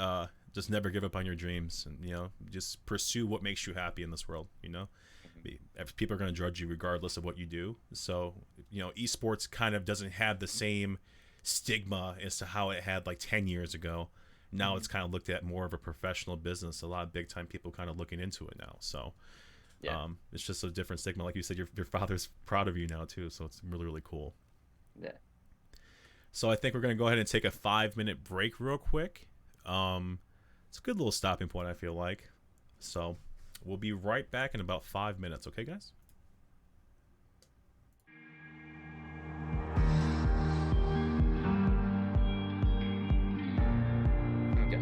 just never give up on your dreams, and just pursue what makes you happy in this world. Hmm. People are going to judge you regardless of what you do. So esports kind of doesn't have the same stigma as to how it had like 10 years ago. Now it's Hmm. kind of looked at more of a professional business. A lot of big time people kind of looking into it now. So Yeah. it's just a different stigma. Like you said, your father's proud of you now too. So it's really, really cool. Yeah. So I think we're going to go ahead and take a 5-minute break real quick. It's a good little stopping point, I feel like. So we'll be right back in about 5 minutes. Okay, guys? Okay.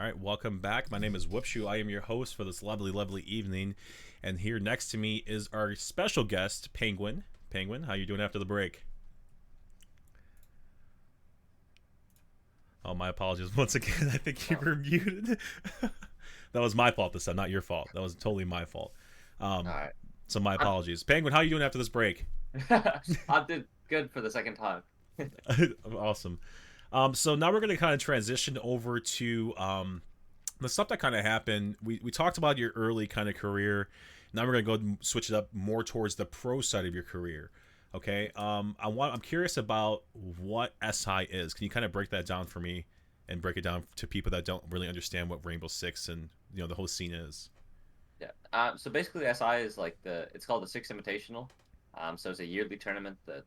right, welcome back. My name is Whoopsyou. I am your host for this lovely, lovely evening. And here next to me is our special guest, Penguin. Penguin, how you doing after the break? Oh, my apologies once again. I think you were muted. That was my fault this time, not your fault. That was totally my fault. All right. So my I'm, apologies. Penguin, how are you doing after this break? I did good for the second time. Awesome. So now we're going to kind of transition over to the stuff that kind of happened. We talked about your early kind of career. Now we're going to go and switch it up more towards the pro side of your career. Okay. I'm curious about what SI is. Can you kind of break that down for me and break it down to people that don't really understand what Rainbow Six and the whole scene is? Yeah. So basically, SI is like it's called the Six Invitational. So it's a yearly tournament that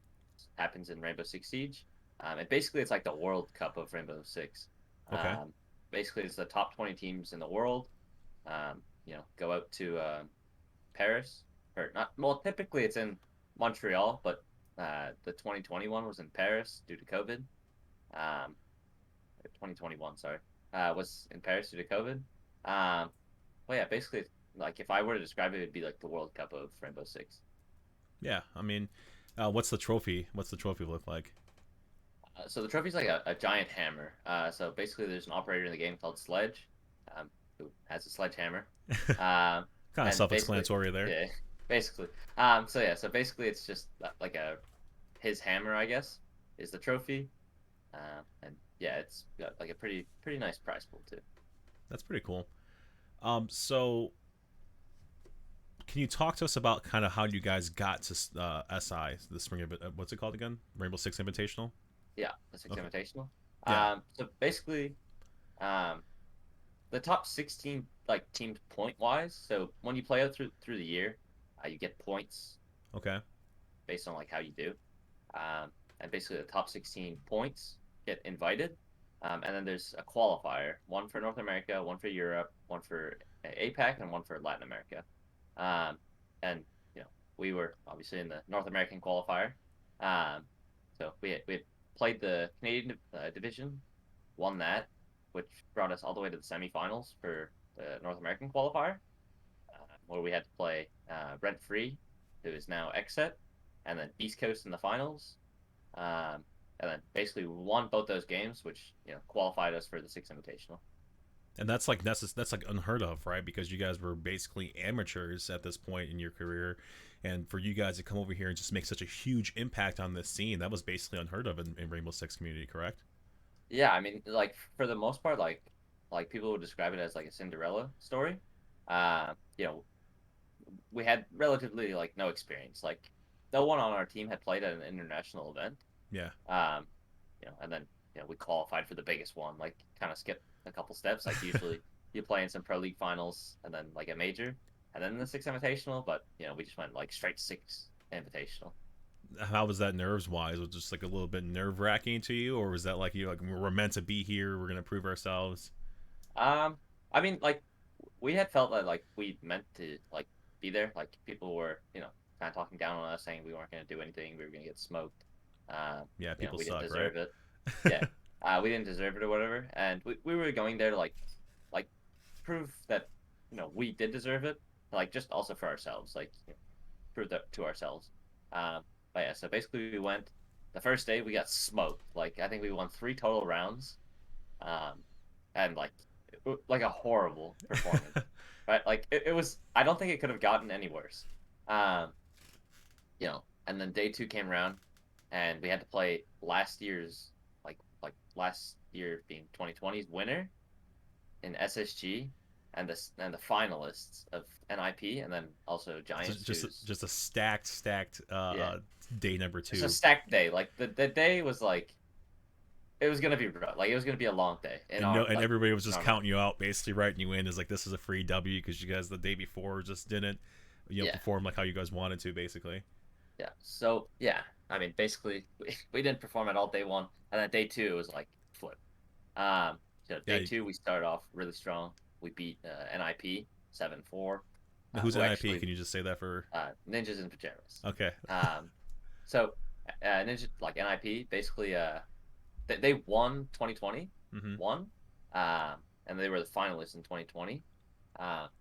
happens in Rainbow Six Siege. And basically, it's like the World Cup of Rainbow Six. Okay. Basically, it's the top 20 teams in the world. Go out to Paris or not. Well, typically it's in Montreal, but the 2021 was in Paris due to COVID. 2021, sorry, was in Paris due to COVID. Well, yeah, basically, like if I were to describe it, it'd be like the World Cup of Rainbow Six. Yeah. I mean, what's the trophy? What's the trophy look like? So the trophy's like a giant hammer. So basically, there's an operator in the game called Sledge, who has a sledgehammer. Um, Kind of and basically, self-explanatory there. yeah, basically. So basically, it's just like his hammer, I guess, is the trophy. And yeah, it's got like a pretty nice prize pool too. That's pretty cool. So can you talk to us about kind of how you guys got to SI, the spring? What's it called again? Rainbow Six Invitational. Yeah, the Six Okay. Invitational. Yeah. So basically, um, the top 16 like teams point wise. So when you play out through the year, you get points Okay. based on like how you do. And basically the top 16 points get invited. And then there's a qualifier, one for North America, one for Europe, one for APAC, and one for Latin America. Um, and we were obviously in the North American qualifier. So we had played the Canadian division, won that, which brought us all the way to the semifinals for the North American qualifier, where we had to play Rent Free, who is now Exet, and then East Coast in the finals. Um, and then basically we won both those games, which qualified us for the Six Invitational. And that's like unheard of, right? Because you guys were basically amateurs at this point in your career, and for you guys to come over here and just make such a huge impact on this scene, that was basically unheard of in Rainbow Six community, correct? Yeah, I mean, like for the most part, like people would describe it as like a Cinderella story. Uh, you know, we had relatively like no experience. Like no one on our team had played at an international event. Yeah. Um, and then we qualified for the biggest one. Like kind of skipped a couple steps. Like usually you play in some pro league finals and then like a major, and then the Six Invitational. But we just went like straight Six Invitational. How was that nerves wise? Was it just like a little bit nerve wracking to you, or was that like you like we're meant to be here, we're gonna prove ourselves? I mean, like we had felt that like we meant to like be there. Like people were kind of talking down on us, saying we weren't going to do anything. We were going to get smoked. Yeah, people We didn't suck, right? deserve it. Yeah, we didn't deserve it or whatever. And we were going there to like prove that we did deserve it. Like just also for ourselves, like prove that to ourselves. But yeah, so basically we went. The first day we got smoked. Like I think we won 3 total rounds. Um, and like a horrible performance. Right? Like it was. I don't think it could have gotten any worse. Um, and then day two came around, and we had to play last year's like last year being 2020's winner in SSG, and the finalists of NIP, and then also Giants. Just a stacked Yeah, day number it's a two. stacked day. Like the day was like it was gonna be rough. Like it was gonna be a long day in And no, our and like everybody was in just our mind. counting you out, basically writing you in as like this is a free W because you guys the day before just didn't, Yeah. perform like how you guys wanted to, basically. Yeah. So yeah, I mean, basically, we didn't perform at all day one, and then day two it was like flip. So Yeah. day two we started off really strong. We beat NIP 7-4, Who's who NIP? actually Can you just say that for? Ninjas in Pajamas. Okay. Um, so Ninja like NIP basically they won 2020, Mm-hmm. won. Um, and they were the finalists in 2020.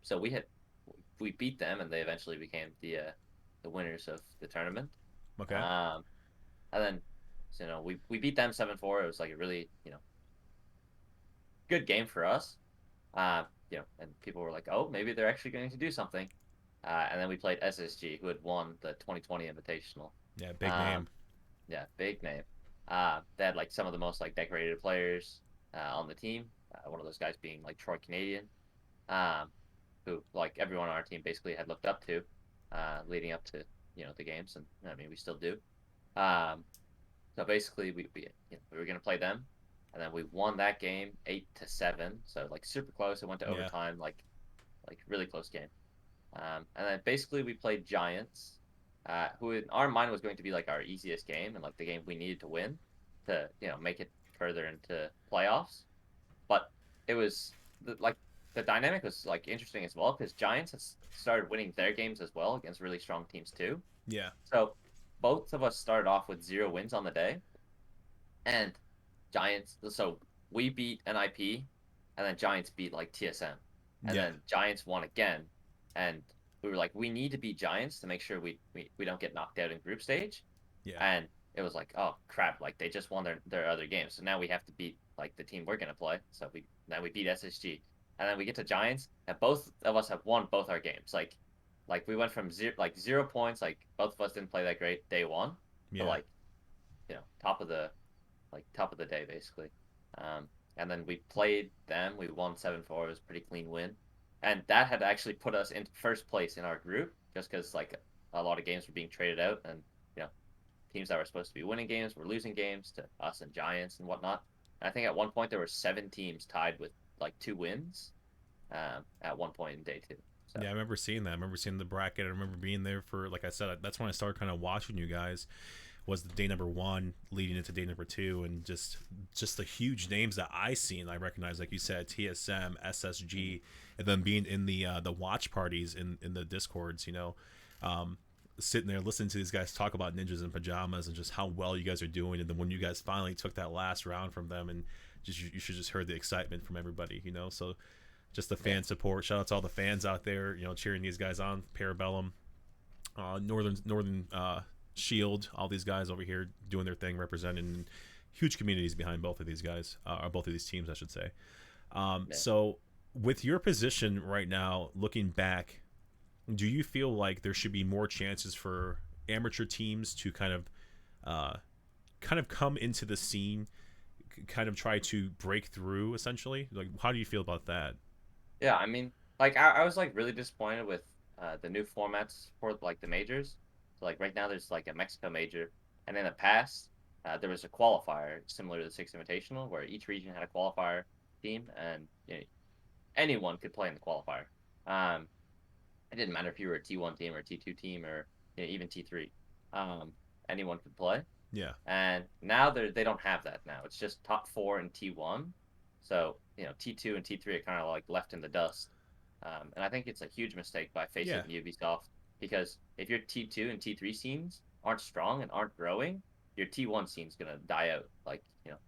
So we beat them, and they eventually became the winners of the tournament. Okay. Um, and then so, we beat them 7-4. It was like a really good game for us. And people were like, oh, maybe they're actually going to do something. And then we played SSG, who had won the 2020 Invitational. Yeah, big Um, name. yeah, big name. They had like some of the most like decorated players on the team. One of those guys being like Troy Canadian, um, who like everyone on our team basically had looked up to, leading up to the games, and I mean we still do. Um, so basically we were gonna play them, and then we won that game 8-7. So like super close. It went to Yeah. overtime, like really close game. And then basically we played Giants, who in our mind was going to be like our easiest game and like the game we needed to win to make it further into playoffs. But it was like the dynamic was like interesting as well because Giants has started winning their games as well against really strong teams too. Yeah. So both of us started off with 0 wins on the day, and Giants. So we beat NIP, and then Giants beat like TSM, and Yeah. then Giants won again, and we were like, we need to beat Giants to make sure we don't get knocked out in group stage, Yeah. and it was like, oh crap, like they just won their other games, so now we have to beat like the team we're gonna play. So we beat SSG, and then we get to Giants, and both of us have won both our games. Like we went from 0 points, like both of us didn't play that great day one, to Yeah. like top of the day basically. Um, and then we played them. We won 7-4. It was a pretty clean win, and that had actually put us in first place in our group just because like a lot of games were being traded out, and you know teams that were supposed to be winning games were losing games to us and Giants and whatnot. And I think at one point there were 7 teams tied with like 2 wins at one point in day two. So Yeah, I remember seeing that. I remember seeing the bracket. I remember being there for, like I said, that's when I started kind of watching you guys. Was the day number one leading into day number two, and just the huge names that I seen, I recognize, like you said, TSM, SSG, and then being in the watch parties in the discords, sitting there listening to these guys talk about ninjas in pajamas and just how well you guys are doing, and then when you guys finally took that last round from them, and just you should just heard the excitement from everybody, so just the yeah, fan support. Shout out to all the fans out there, cheering these guys on. Parabellum, Northern Shield, all these guys over here doing their thing, representing huge communities behind both of these guys, or both of these teams, I should say. yeah. So, with your position right now, looking back, do you feel like there should be more chances for amateur teams to uh, kind of come into the scene, kind of try to break through, essentially? Like, how do you feel about that? Yeah, I mean, like I was like really disappointed with the new formats for like the majors. So like right now there's like a Mexico major, and in the past there was a qualifier similar to the Six Invitational where each region had a qualifier team, and anyone could play in the qualifier. Um, it didn't matter if you were a T1 team or a T2 team or even T3. Um, anyone could play. Yeah, And now they don't have that now. It's just top four in T1. So, T2 and T3 are kind of like left in the dust. And I think it's a huge mistake by yeah, Faceit and Ubisoft because if your T2 and T3 scenes aren't strong and aren't growing, your T1 scene's gonna die out, like,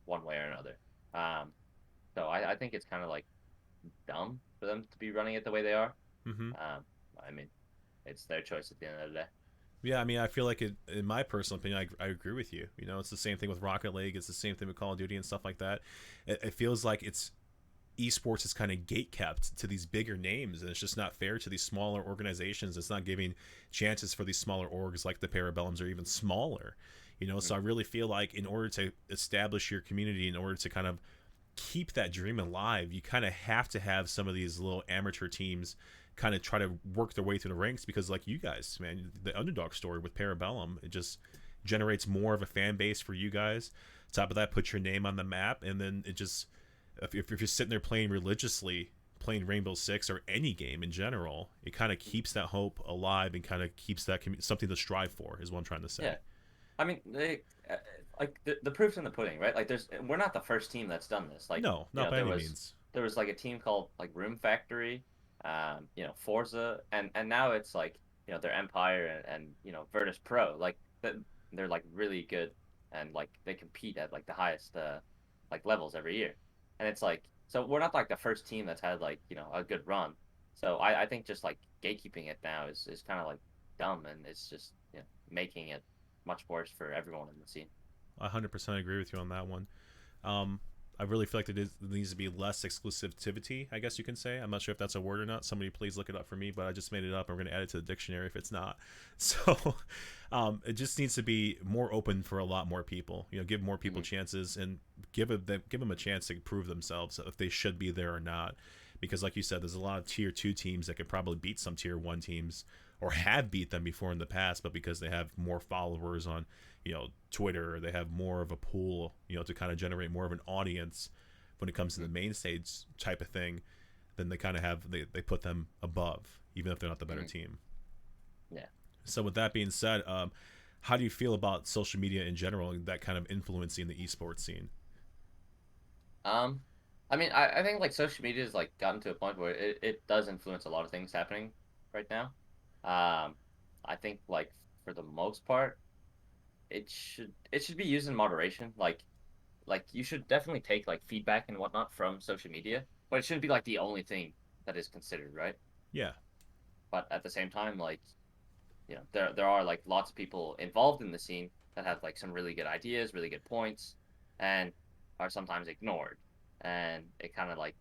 one way or another. Um, so I think it's kind of like dumb for them to be running it the way they are. mm-hmm. Um, I mean, it's their choice at the end of the day. Yeah, I mean, I feel like in my personal opinion, I agree with you. It's the same thing with Rocket League. It's the same thing with Call of Duty and stuff like that. It feels like it's esports is kind of gate kept to these bigger names, and it's just not fair to these smaller organizations. It's not giving chances for these smaller orgs like the Parabellums or even smaller. So I Mm-hmm. really feel like in order to establish your community, in order to kind of keep that dream alive, you kind of have to have some of these little amateur teams kind of try to work their way through the ranks, because like you guys, man, the underdog story with Parabellum, it just generates more of a fan base for you guys. Top of that, put your name on the map, and then it just, if you're sitting there playing religiously, playing Rainbow Six or any game in general, it kind of keeps that hope alive and kind of keeps that something to strive for, is what I'm trying to say. Yeah. I mean, like the proof's in the pudding, right? Like, we're not the first team that's done this. Like, No, not by there any was means. like a team called like Room Factory, Forza, and now it's like they're Empire and Virtus Pro. Like, they're like really good, and like they compete at like the highest like levels every year, and it's like So we're not like the first team that's had like a good run. So I think just like gatekeeping it now is kind of like dumb, and it's just making it much worse for everyone in the scene. I 100% agree with you on that one. Um, I really feel like there needs to be less exclusivity, I guess you can say. I'm not sure if that's a word or not. Somebody please look it up for me, but I just made it up. I'm going to add it to the dictionary if it's not. So it just needs to be more open for a lot more people. Give more people Hmm. chances and give them a chance to prove themselves if they should be there or not. Because like you said, there's a lot of tier 2 teams that could probably beat some tier 1 teams or have beat them before in the past, but because they have more followers on Twitter, they have more of a pool to kind of generate more of an audience when it comes to the Hmm. main stage type of thing, then they kind of have they put them above even if they're not the better Hmm. team. Yeah. So with that being said, how do you feel about social media in general and that kind of influencing the esports scene? Um, I mean, I think like social media has like gotten to a point where it does influence a lot of things happening right now. Um, I think like for the most part, it should be used in moderation. Like you should definitely take like feedback and whatnot from social media, but it shouldn't be like the only thing that is considered, right? Yeah. But at the same time, like there are like lots of people involved in the scene that have like some really good ideas, really good points, and are sometimes ignored. And it kind of like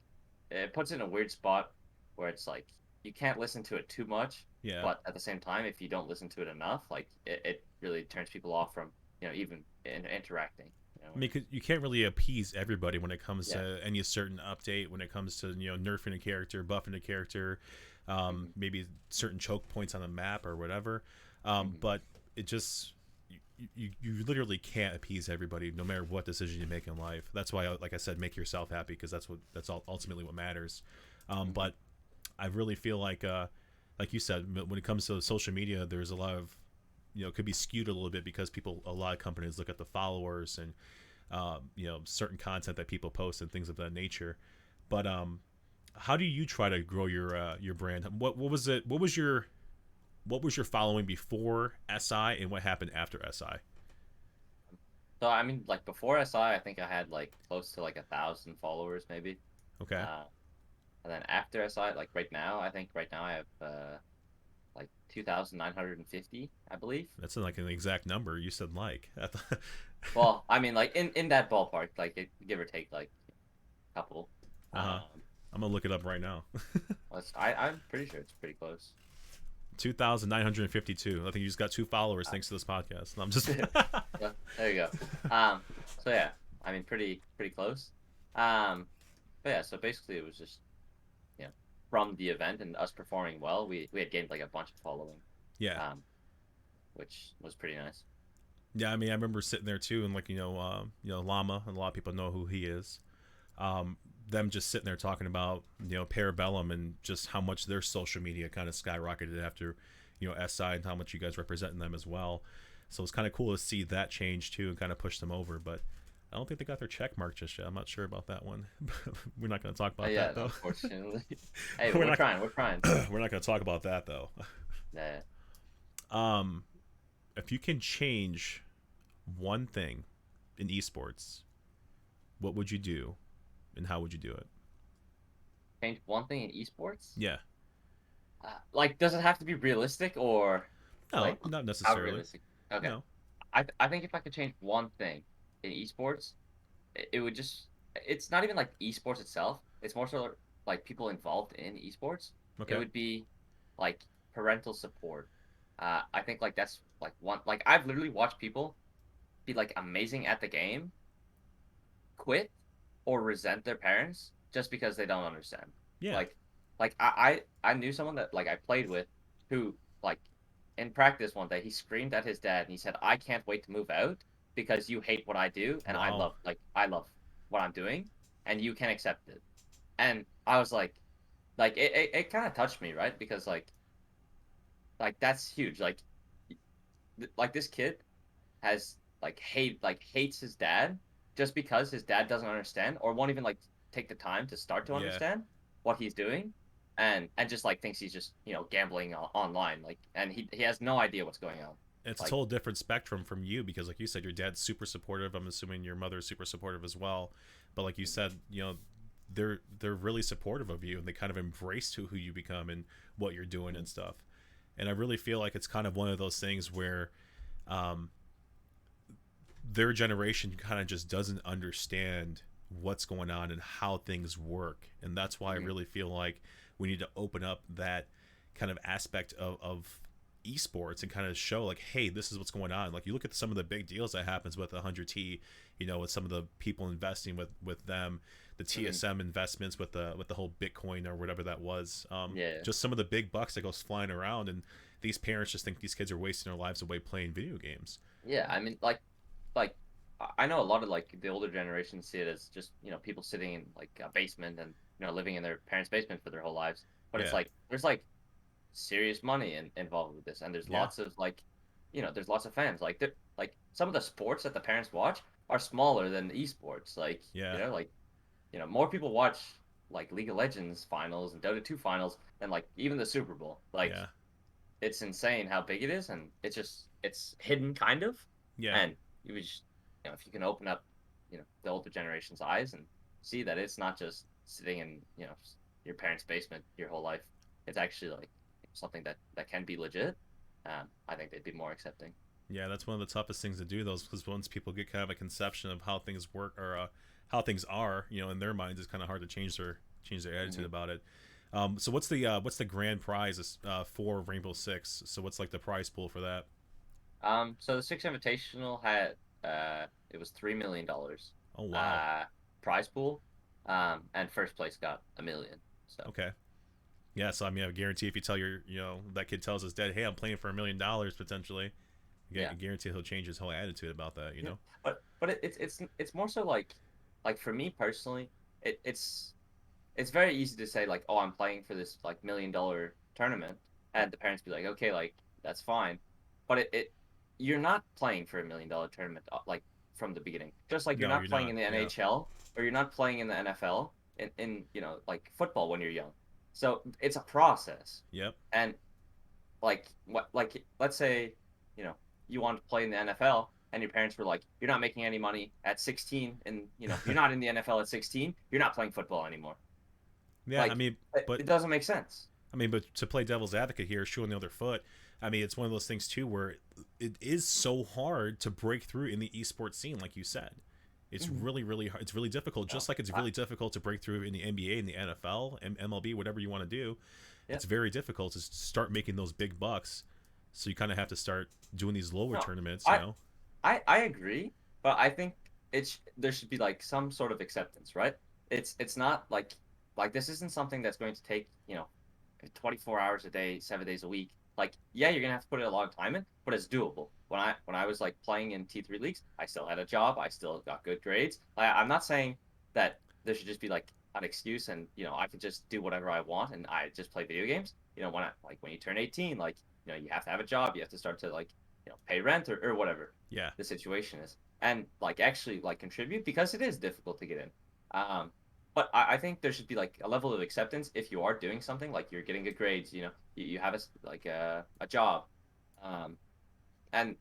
it puts it in a weird spot where it's like you can't listen to it too much, Yeah. but at the same time, if you don't listen to it enough, like it really turns people off from even interacting. I mean, 'cause you can't really appease everybody when it comes Yeah. to any certain update. When it comes to nerfing a character, buffing a character, Hmm. maybe certain choke points on the map or whatever. Hmm. But it just you literally can't appease everybody, no matter what decision you make in life. That's why, like I said, make yourself happy because that's all ultimately what matters. Hmm. But I really feel like you said, when it comes to social media, there's a lot of it could be skewed a little bit because a lot of companies look at the followers and certain content that people post and things of that nature. But how do you try to grow your brand? What was it? What was your following before SI and what happened after SI? So I mean, like before SI, I think I had like close to like 1,000 followers maybe. Okay, Uh, And then after SI, like right now, I think right now I have like 2,950, I believe. that's like an exact number. You said like. Well, I mean, like in that ballpark, like give or take, like a couple. Uh huh. Um, I'm gonna look it up right now. I'm pretty sure it's pretty close. 2,952. I think you just got 2 followers thanks to this podcast. I'm just. Yeah, there you go. So yeah, I mean, pretty close. Um, but yeah, so basically it was just you know from the event and us performing well, we had gained like a bunch of following, Yeah. um, which was pretty nice. Yeah, I mean, I remember sitting there too, and like Llama, and a lot of people know who he is. Um, them just sitting there talking about Parabellum and just how much their social media kind of skyrocketed after SI and how much you guys representing them as well. So it's kind of cool to see that change too and kind of push them over. But I don't think they got their check mark just yet. I'm not sure about that one. We're not going to talk about Yeah, that though. unfortunately. Hey, we're we're not. trying. We're trying. We're not going to talk about that though. Yeah. Um, if you can change one thing in esports, what would you do, and how would you do it? Change one thing in esports? Yeah. Like, does it have to be realistic or No, like not how necessarily. realistic? Okay. No. I think if I could change one thing in esports, it would just it's not even like esports itself. It's more so like people involved in esports. It Okay. would be like parental support. I think like that's like one like I've literally watched people be like amazing at the game, quit or resent their parents just because they don't understand. Yeah. Like I knew someone that like I played with who like in practice one day he screamed at his dad and he said, "I can't wait to move out because you hate what I do and Wow. I love what I'm doing and you can't accept it." And I was like it kind of touched me, right? Because like that's huge. Like this kid has like hates his dad just because his dad doesn't understand or won't even like take the time to start to Yeah. understand what he's doing and just like thinks he's just gambling online like and he has no idea what's going on It's a like total different spectrum from you because, like you said, your dad's super supportive. I'm assuming your mother's super supportive as well. But like you said, they're really supportive of you, and they kind of embrace who you become and what you're doing and stuff. And I really feel like it's kind of one of those things where um, their generation kind of just doesn't understand what's going on and how things work, and that's why I Mhm. really feel like we need to open up that kind of aspect of esports and kind of show like, hey, this is what's going on. Like, you look at some of the big deals that happens with 100T, with some of the people investing with them, the Mhm. TSM investments with the whole Bitcoin or whatever that was, Yeah. just some of the big bucks that goes flying around, and these parents just think these kids are wasting their lives away playing video games. Yeah. I mean, like I know a lot of like the older generation see it as just people sitting in like a basement and living in their parents' basement for their whole lives. But it's Yeah, like there's like serious money involved with this, and there's yeah, lots of like there's lots of fans. Like some of the sports that the parents watch are smaller than the esports. Like yeah, more people watch like League of Legends finals and Dota 2 finals than like even the Super Bowl. Like yeah, it's insane how big it is, and it's hidden kind of. yeah. And you would just, if you can open up, the older generation's eyes and see that it's not just sitting in your parents' basement your whole life. It's actually like something that can be legit. I think they'd be more accepting. Yeah, that's one of the toughest things to do, those, because once people get kind of a conception of how things work, or how things are, in their minds, it's kind of hard to change their attitude Hmm. about it. So what's the grand prize for Rainbow Six? So what's like the prize pool for that? So the Six Invitational had it was $3 million Oh wow. uh prize pool, and first place got 1 million. So Okay. Yeah. So I mean, I guarantee if you tell your that kid tells his dad, hey, I'm playing for $1 million potentially, yeah. I guarantee he'll change his whole attitude about that. Yeah, but it's more so like for me personally, it's very easy to say like, oh, I'm playing for this like $1 million tournament, and the parents be like, okay, like that's fine, but it you're not playing for $1 million tournament like from the beginning, just like you're No, not you're playing not. in the Yeah. NHL or you're not playing in the NFL in like football when you're young. So it's a process, Yep. and like let's say you know you want to play in the NFL and your parents were like, you're not making any money at 16, and you're not in the NFL at 16, you're not playing football anymore. Yeah. I Like mean, but it doesn't make sense. but to play devil's advocate here, shoe on the other foot, I mean, it's one of those things too where it is so hard to break through in the esports scene, like you said. It's Mhm. really, really hard. It's really difficult, No, just like it's really difficult to break through in the NBA and the NFL and MLB, whatever you want to do. yeah, It's very difficult to start making those big bucks. So you kind of have to start doing these lower no, tournaments, I I agree, but I think there should be like some sort of acceptance, right? It's not like this isn't something that's going to take 24 hours a day, 7 days a week. Like, yeah, you're gonna have to put in a lot of time in, but it's doable. When I was like playing in T3 leagues, I still had a job, I still got good grades. I'm not saying that there should just be like an excuse and I could just do whatever I want and I just play video games. When you turn 18, like you have to have a job, you have to start to like pay rent or whatever yeah, the situation is, and like actually like contribute because it is difficult to get in. But I think there should be like a level of acceptance if you are doing something like you're getting good grades, you have like a job, um, and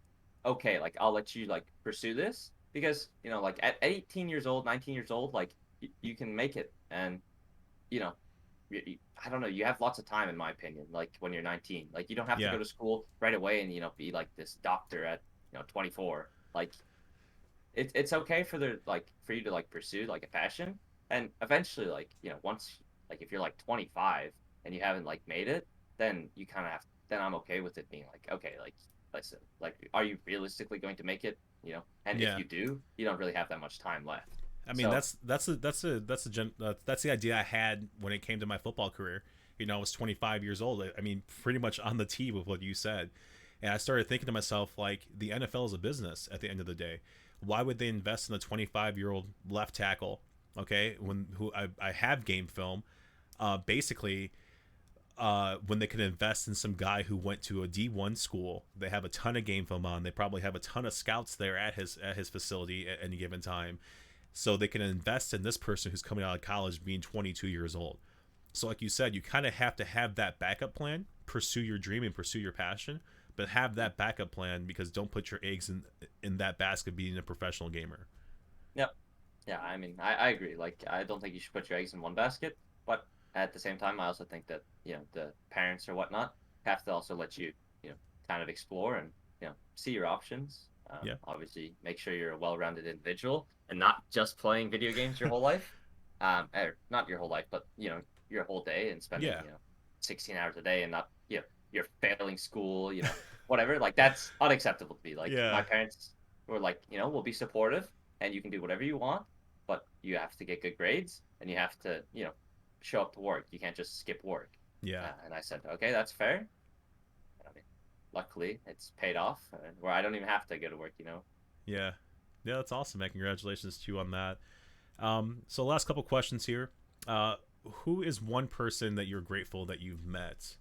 okay, like I'll let you like pursue this because like at 18 years old, 19 years old, like you can make it, and you know I don't know, you have lots of time in my opinion. Like when you're 19, like you don't have to yeah, go to school right away and be like this doctor at 24. Like it's okay for you to like pursue like a passion, and eventually like once like if you're like 25 and you haven't like made it, then you kind of have then I'm okay with it being like, okay, like listen, like are you realistically going to make it, and if yeah. you do, you don't really have that much time left. I mean, So that's the idea I had when it came to my football career. I was 25 years old. I mean, pretty much on the tee with what you said, and I started thinking to myself, like, the NFL is a business at the end of the day. Why would they invest in a 25-year-old left tackle? Okay, I have game film, basically. When they can invest in some guy who went to a D1 school, they have a ton of game film on. They probably have a ton of scouts there at his facility at any given time, so they can invest in this person who's coming out of college being 22 years old. So like you said, you kind of have to have that backup plan, pursue your dream and pursue your passion, but have that backup plan, because don't put your eggs in that basket being a professional gamer. yep. Yeah, I mean, I agree. Like, I don't think you should put your eggs in one basket, but at the same time, I also think that, the parents or whatnot have to also let you, kind of explore and, see your options. Yeah. Obviously, make sure you're a well-rounded individual and not just playing video games your whole life. Or not your whole life, but, your whole day and spending, Yeah. 16 hours a day and not, you're failing school, whatever. Like, that's unacceptable to me. Like, my Yeah. parents were like, we'll be supportive and you can do whatever you want, but you have to get good grades and you have to, show up to work. You can't just skip work. Yeah. And I said, okay, that's fair. I mean, luckily, it's paid off, where I don't even have to go to work. Yeah. Yeah, that's awesome, man. Congratulations to you on that. So last couple questions here. Uh, who is one person that you're grateful that you've met?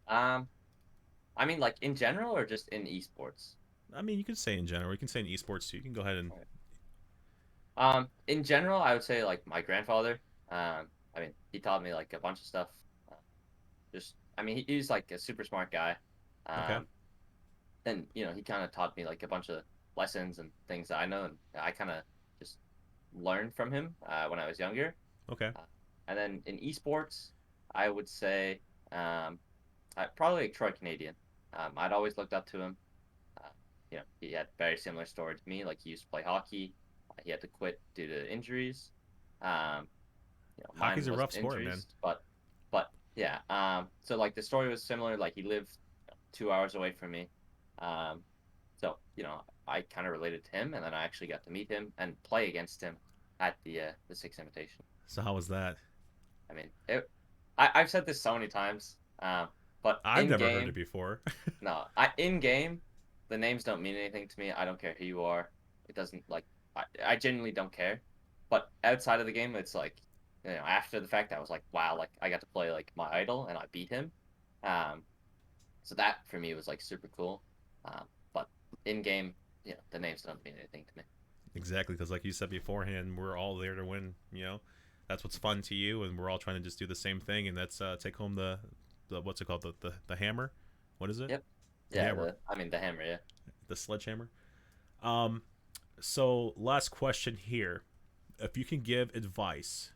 Um, I mean, like in general or just in esports? I mean, you can say in general. You can say in esports too. You can go ahead and. In general, I would say like my grandfather. I mean, he taught me like a bunch of stuff. Uh, I mean, he's like a super smart guy. Okay. Um, and he kind of taught me like a bunch of lessons and things that I know, and I kind of just learned from him when I was younger. Okay. Uh, and then in esports, I would say probably like Troy Canadian. I'd always looked up to him. Uh, he had very similar story to me. Like he used to play hockey. He had to quit due to injuries. Um, Hockey's mine a rough wasn't sport, man. injuries, but yeah. So like the story was similar. Like he lived 2 hours away from me. Um, so I kind of related to him, and then I actually got to meet him and play against him at the Six Invitation. So how was that? I mean, I've said this so many times, but I've in never heard it game, before. no, in game, the names don't mean anything to me. I don't care who you are. It doesn't like I genuinely don't care. But outside of the game, it's like after the fact, I was like, wow, like I got to play like my idol and I beat him. Um, so that for me was like super cool. But in game, the names don't mean anything to me. Exactly, because like you said beforehand, we're all there to win. That's what's fun to you, and we're all trying to just do the same thing, and that's take home the what's it called, the hammer. What is it? Yep. The Yeah. hammer. I mean the hammer. Yeah. The sledgehammer. Um. So last question here: if you can give advice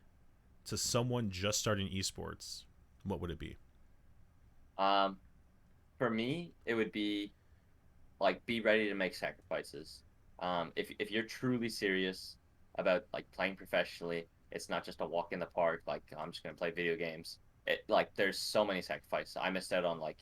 to someone just starting esports, what would it be? Um, for me, it would be like be ready to make sacrifices. If you're truly serious about like playing professionally, it's not just a walk in the park. Like I'm just gonna play video games. Like there's so many sacrifices. I missed out on like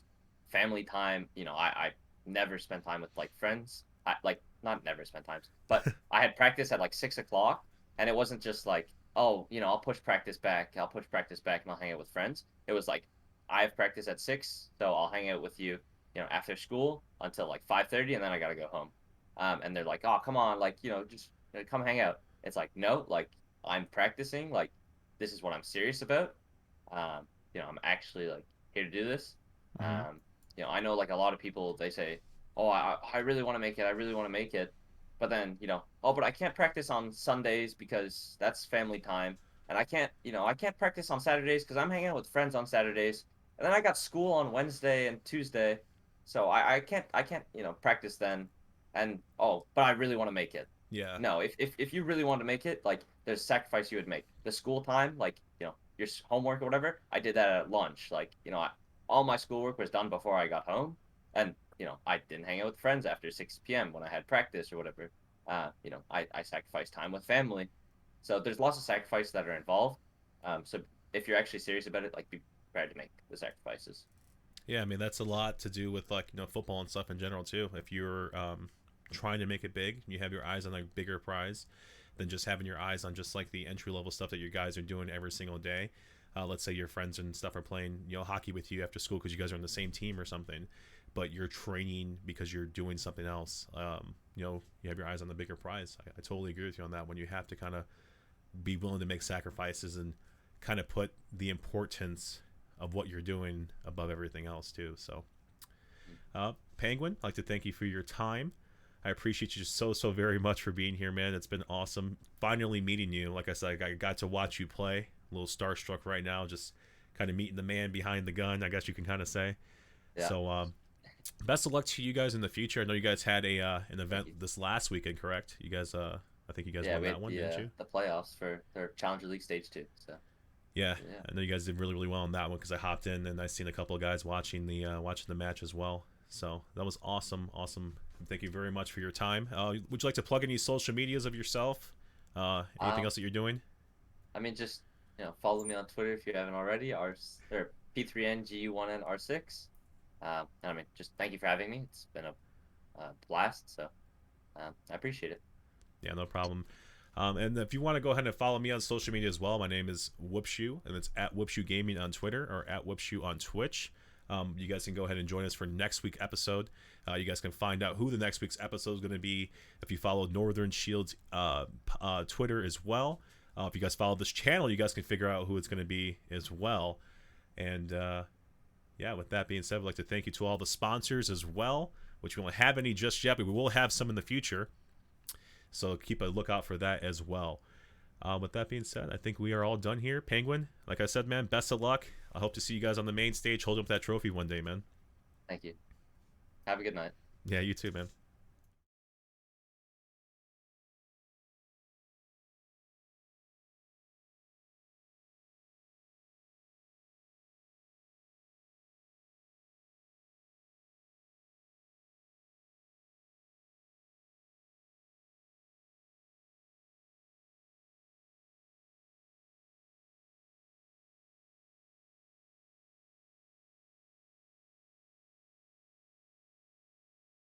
family time. I never spent time with like friends. I like not never spent times, but I had practice at like 6 o'clock, and it wasn't just like oh I'll push practice back. I'll push practice back, and I'll hang out with friends. It was like I have practice at 6, so I'll hang out with you after school until like 5:30, and then I gotta go home. And they're like, oh, come on, like, just come hang out. It's like, no, like I'm practicing, like this is what I'm serious about. I'm actually like here to do this. Mm-hmm. I know like a lot of people they say, oh, I really want to make it, I really want to make it, but then oh, but I can't practice on Sundays because that's family time, and I can't practice on Saturdays because I'm hanging out with friends on Saturdays, and then I got school on Wednesday and Tuesday, so I can't practice then, and oh, but I really want to make it. Yeah. No, if you really want to make it, like there's sacrifice you would make. The school time, like your homework or whatever, I did that at lunch. Like all my schoolwork was done before I got home, and I didn't hang out with friends after 6 p.m. when I had practice or whatever. I sacrificed time with family. So there's lots of sacrifices that are involved. So if you're actually serious about it, like be prepared to make the sacrifices. Yeah, I mean that's a lot to do with like football and stuff in general too. If you're trying to make it big, you have your eyes on a bigger prize than just having your eyes on just like the entry level stuff that you guys are doing every single day. Let's say your friends and stuff are playing hockey with you after school because you guys are on the same team or something, but you're training because you're doing something else. You have your eyes on the bigger prize. I totally agree with you on that. When you have to kind of be willing to make sacrifices and kind of put the importance of what you're doing above everything else too. So, Penguin, I'd like to thank you for your time. I appreciate you so very much for being here, man. It's been awesome finally meeting you. Like I said, I got to watch you play. A little starstruck right now, just kind of meeting the man behind the gun, I guess you can kind of say. Yeah. So, best of luck to you guys in the future. I know you guys had a an Thank you. event this last weekend, correct? You guys I think you guys Yeah, won we that had one, didn't you? the playoffs for their Challenger League stage 2. So Yeah, yeah. I know you guys did really, really well on that one because I hopped in and I seen a couple of guys watching the match as well. So that was awesome, awesome. Thank you very much for your time. Would you like to plug any social medias of yourself? Anything Um, else that you're doing? I mean, just follow me on Twitter if you haven't already. Or P3NGU1N R6. And I mean, just thank you for having me. It's been a blast. So I appreciate it. Yeah, no problem. And if you want to go ahead and follow me on social media as well, my name is Whoopsyou, and it's at Whoopsyou Gaming on Twitter or at Whoopsyou on Twitch. You guys can go ahead and join us for next week's episode. You guys can find out who the next week's episode is going to be if you follow Northern Shield's Twitter as well. If you guys follow this channel, you guys can figure out who it's going to be as well. And yeah, with that being said, I'd like to thank you to all the sponsors as well, which we don't have any just yet, but we will have some in the future. So keep a lookout for that as well. With that being said, I think we are all done here. Penguin, like I said, man, best of luck. I hope to see you guys on the main stage holding up that trophy one day, man. Thank you. Have a good night. Yeah, you too, man.